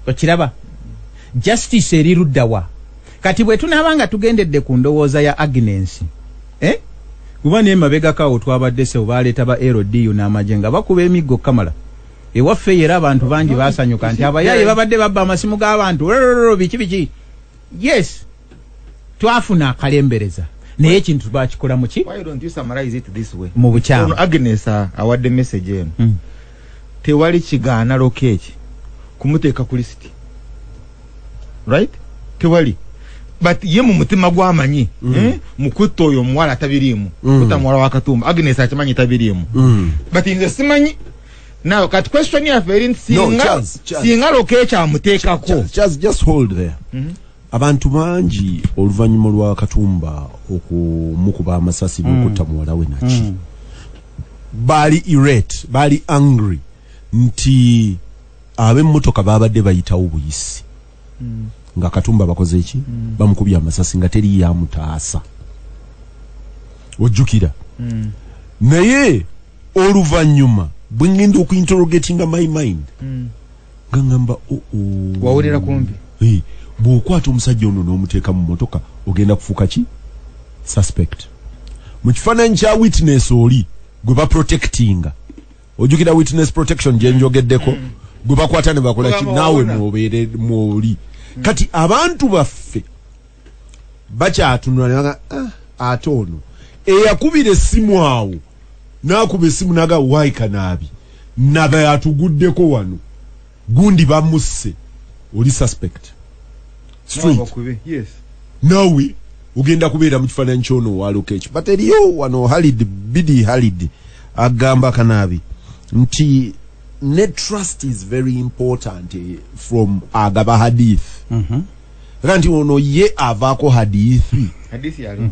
Okiraba? Justice eri ludda wa. Kati bwe tunaabanga tugendedde ku ndowooza ya Agnes kuba n'emabegakawo twabadde se baleeta ba LDU n'amagye nga bakuba emiggo Kamala. Ewaffe era abantu bangi baasanyuka nti abayaye babadde babba amasimu g'abantu biki. Yes, twafuna akalembereza naye ekintu bakikola mu ki? Why don't you summarize it this way? Mu bukyamu. Agnes awadde message eno. Tewali kigaana lokeeki kumuteeka ku list. Right? Tewali. But ye mu mutima gwamanyi mukutta oyo omuwala tabiriimu kutta muwala wa Katumba. Agnes akimanyi tabiriimu. But nze simanyi. Now kat question yaffe eri singa lokeeki amuteekako. Just hold there. Abantu bangi oluvannyuma lwa Katumba okumukuba amasasi n'okutta muwala we naki baali irate, baali angry nti ab'emmotoka babadde bayitawo buyisi nga Katumba bakoze eki bamukubye amasasi nga teri yamutaasa. Ojjukira naye oluvannyuma bwe ngenda okuinterrogatinga my mind ngamba wawulira kumpi bw'okwata omusajja ono n'omuteeka mu motoka ogenda kufuuka ki? Suspect. Mu kifaananyi kya witness oli gwe baprotectinga. Ojjukira witness protection gye njogeddeko gwe bakwata ne bakola ki? Naawe mwobeere mwoli. Kati abantu baffe bakyatunula ne baga ate ono eyakubira essimu awo n'akuba essimu naga waikanaabi naba yatuguddeko wano gundi bamusse oli suspect. Street. Yes. Nawe ugenda kubeera mu kifaananyi ky'ono wa lokeeki. But eriyo wano Bidi Halid agamba Kanaabi nti ne trust is very important from agaba hadith. Nti ono ye avaako hadithi. Hadithi yali.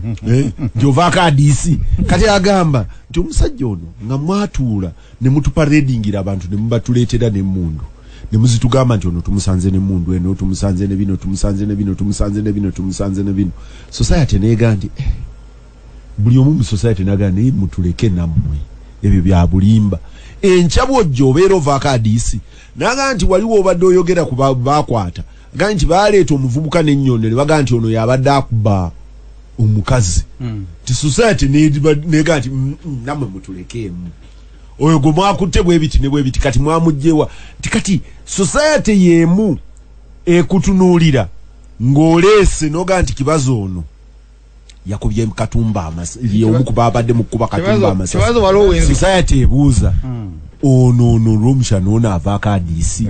Nti ovaako hadithi. Kati agamba nti omusajja ono nga mwatuula ne mutupa readingira abantu ne mubatuleetera n'emmundu. Ne muzitugamba nti ono tumusanze n'emmundu eno, tumusanze ne bino, tumusanze ne bino, tumusanze ne bino, tumusanze ne bino. Society neega nti buli omu mu society naga naye mutuleke nammwe ebyo bya bulimba. Enkya bw'ojja obeera ovaako hadiisi naga nti waliwo obadde oyogera ku bakwata gaa nti baaleeta omuvubuka n'ennyonde ne baga nti ono yabadde akuba omukazi. Ti society neega nti nammwe mutulekeemu oyo gwe mwakutte bwe biti ne bwe biti kati mwamugjewa tikati society yemu ekutunuulira ng'oleese noga nti Kibazo ono yakubye Katumba omu ku baabadde mu kukuba Katumba amasasi. Society ebuuza ono Lwomushana ono avaako hadiisi.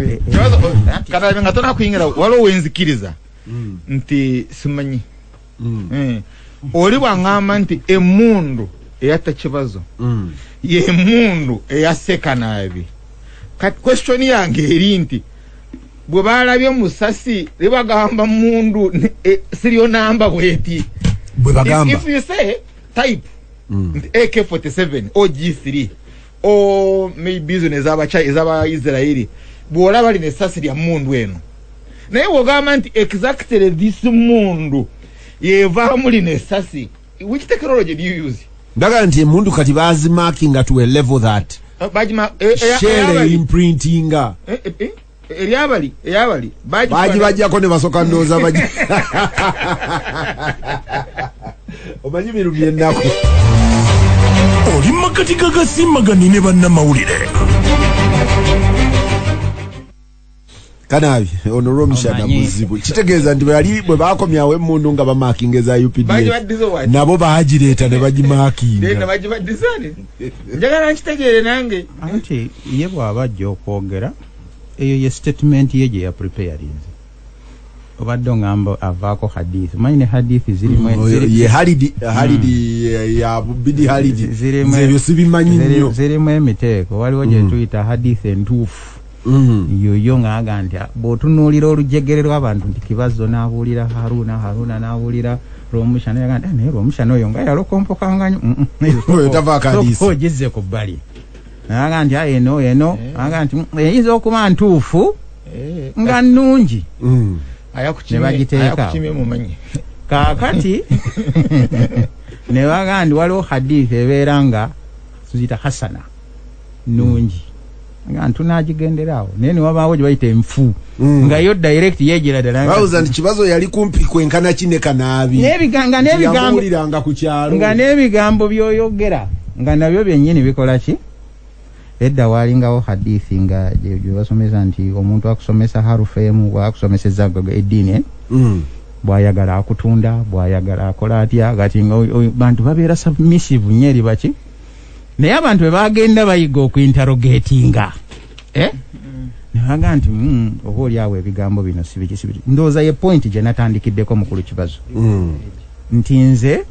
Kata nga tona kuyingira waliwo wenzikiriza nti simanyi oli bw'aŋŋamba nti emmundu eyatta Kibazo ye mundu eyaseka naabi. Kati question yange eri nti bwe balabye musasi libagamba mundu siriyo namba bweti. Bwe bagamba if you say type AK47 or G3 or maybe business ezaba Israeli bwola bali ne sasi lya mundu eno naye wogamba nti exactly this mundu yeva muli ne sasi. Which technology do you use? Ndaga nti mundu kati bazi marking to a level that share imprinting Eyabali bajja ko ne basoka ndoza baji omanyi birubye nako oli makati ga Gasimbagane ne Bannamawulire kanabi ono romshana buzibu kitegeeza ndi bali bwe bakomyawe mundu nga bamaking eza UPDF nabo baajireta ne bajimakinga ne bajibadizane njagala nkitegere nange anti ye bwabajja okwogera eyo ye statement ye ya preparing obadde ngamba avaako hadith mine hadith zirimu ye halidi ya bidi halidi zebyo sibimanyi nnyo zirimu emiteeko waliwo gye tuyita hadith entuufu yoyo ng'aga nti bw'otunuulira olujegere lw'abantu nti Kibazo n'abuulira Haruna n'abuulira Romushana yaga nti naye Romushana oyo nga yalokompokanga ogizze ku bbali aga nti eno aga nti eyinza okuba ntuufu nga nnungi ne bagiteeka kaakati ne baga nti waliwo hadith ebeera nga tuzita hasana nnungi nga ntunagigenderawo naye niwabaawo gye bayita enfu nga yo direct yegera ddala Kibazo yali kumpi kwenkana kine kanaabi yambuuliranga ku kyalo nga n'ebigambo by'oyogera nga nabyo byennyini bikola ki edda waalingawo hadithi nga gye basomesa nti omuntu akusomesa harufu emu bw'akusomeseza eddiini bw'ayagala akutunda bw'ayagala akola atya kati bantu babeera submissive nnyo eri baki naye abantu bwe bagenda bayiga okuinterogatinga nebaga nti oba oliawo ebigambo bino sibiki ndowooza ye point gye natandikiddeko mukulu Kibazo nti nze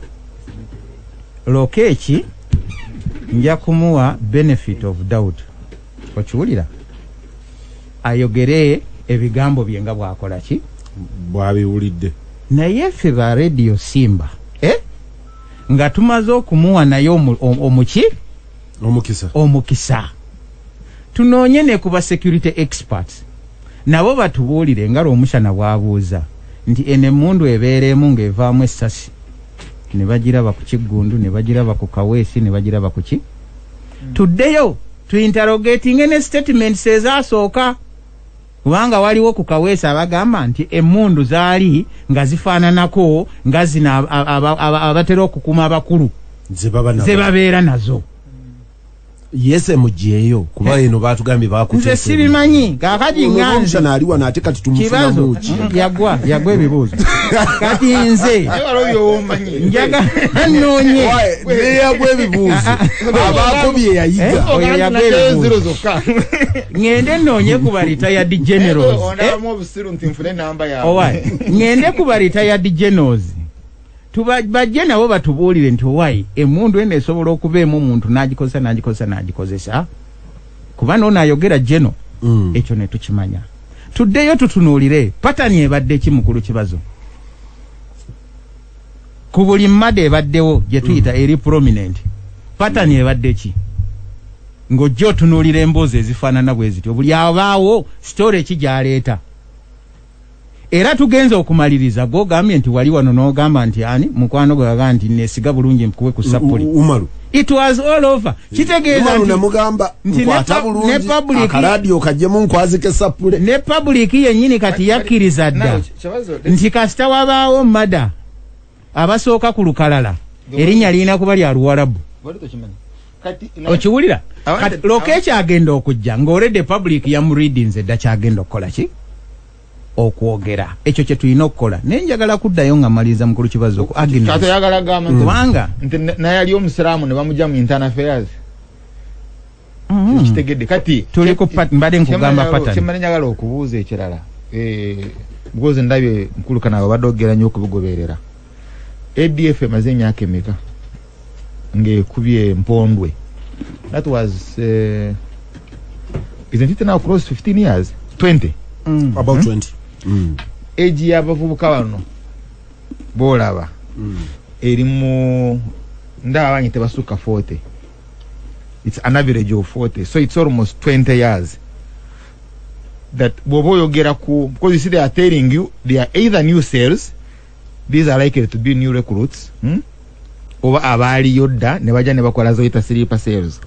lokeeki nja kumuwa benefit of doubt okiwulira ayogere ebigambo bye nga bwakola ki bwabiwulidde naye ffe ba radio Simba nga tumaze okumuwa naye omukisa tunoonye ne kuba security experts nabo batubuulire nga Romushana bwabuuza nti enemundu ebeeremu ng'evaamu essasi ne bagiraba ku Kiggundu ne bagiraba ku Kaweesi ne bagiraba ku ki tuddeyo tuinterogating ne statements ezasooka kubanga waliwo ku Kaweesi abagamba nti emmundu zaali nga zifaananako nga zina abatera okukuma abakulu ze babeera nazo yese mujeyo kuba eno batugambye bakutese nze sibimanyi kakati nganze aliwa na ate kati tumufuna muki yagwa ebibuuzo kati nze njaga nnoonye ne yagwa ebibuuzo abakubye yayiga ngende nnoonye ku ba retired generals ngende ku ba retired generals bajje nabo batubuulire nti owayi emundu eno esobola okubeemu omuntu n'agikozesa kuba n'ono ayogera jeno ekyo ne tukimanya tuddeyo tutunuulire patani ebadde ki mukulu Kibazo ku buli mmada ebaddewo gye tuyita eri prominent patani ebadde ki ng'ojja otunuulira emboozi ezifaanana bwe zityo buli abaawo sitore ki gy'aleeta era tugenza okumaliriza gwogambye nti wali wano n'ogamba nti ani mukwano gwe yaga nti nesiga bulungi nkuwe ku sapuli Umaru it was all over kitegeeza nti namugamba nkwata bulungi akaradio kajjemu nkwazike sapule ne public yennyini kati yakkiriza dda nti kasita wabaawo mada abasooka ku lukalala erinnya lirina kuba lya Luwarabu okiwulira loka ekyagenda okujja ng'oledde public yamureadinze dda kyagenda okukola ki okwogera ekyo kye tulina okukola naye njagala kuddayo nga maliriza mukulu Kibazo ku Agnes kubanga naye ali omusiraamu ne bamujja mu internal affairs kitegedde kati tuli ku mbadde nkugamba pattern kimani njagala okubuuza ekirala because ndabye mukulu kana abadde ogera nnyo okubigoberera ADF emaze emyaka emeka ng'ekubye mpondwe that was isn't it now close to 15 years 20 about 20 age y'abavubuka bano boolaba eri mu ndaba tebasuka 40. It's an average of 40, so it's almost 20 years that bobo yogera ku, because you see they are telling you they are either new sales, these are likely to be new recruits, oba abali yodda ne baja ne bakola zo ita sleeper sales.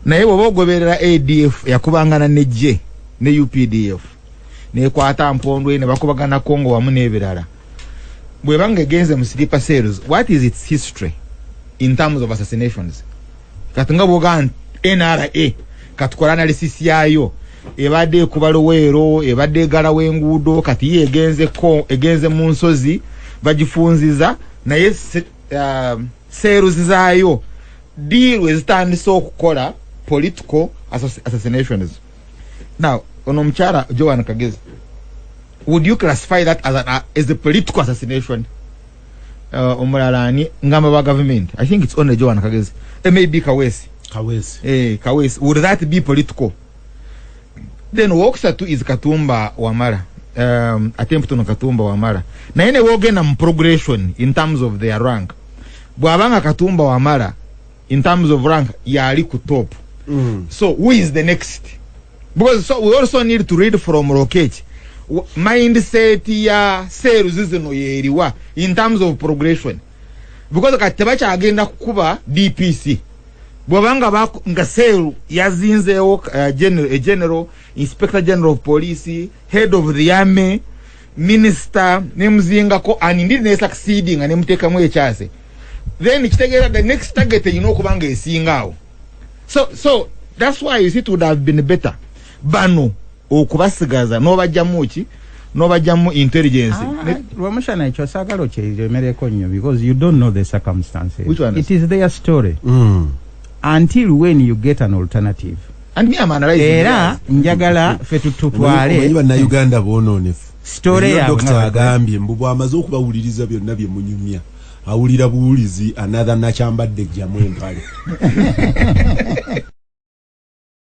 Naye bobo goberera ADF yakubangana ne J ne UPDF ne kwata mpondwe ne bakubagana Kongo wamu n'ebirala. Bwe bange genze mu sleeper sales, what is its history in terms of assassinations? Katunga boga NRA katukola analysis yayo ebadde kubalowero ebadde gala wengudo kati egenze mu nsozi bagifunziza naye sales zayo deal with tandise okukola political assassinations. Now ono mchara Joan Kagezi, would you classify that as a political assassination? Omulalani ngamba ba government, I think it's only Joan Kagezi. It may be Kawesi. Kawesi. Would that be political? Then Woksa too is Katumba Wamara. Attempt on Katumba Wamara. Na ene wogena progression in terms of their rank. Bwabanga Katumba Wamara in terms of rank yali ku top. So who is the next? Because we also need to read from Rokech. Mindset ya sales zino yeriwa in terms of progression. Because katabacha agenda kukuba DPC. Bwabanga nga sale yazinzewo general inspector general of police, head of the army, minister nemuzinga ko and indeed ne succeeding and nemuteka mu ekyase. Then kitegera the next target kubanga esingawo. So that's why you see it would have been better bano okubasigaza nobajamu intelligence. Rwamushana ekyo sagalo kyeremereko nnyo because you don't know the circumstances. Which one? It is their story. Until when you get an alternative. And me am analyzing. Era njagala fetututwale. Omanyi na Uganda bononefu. Story ya Dr. Agambye mbubu amaze okubawuliriza byonna bye munyumya. Awulira buwulizi another nachambadde jamu empale.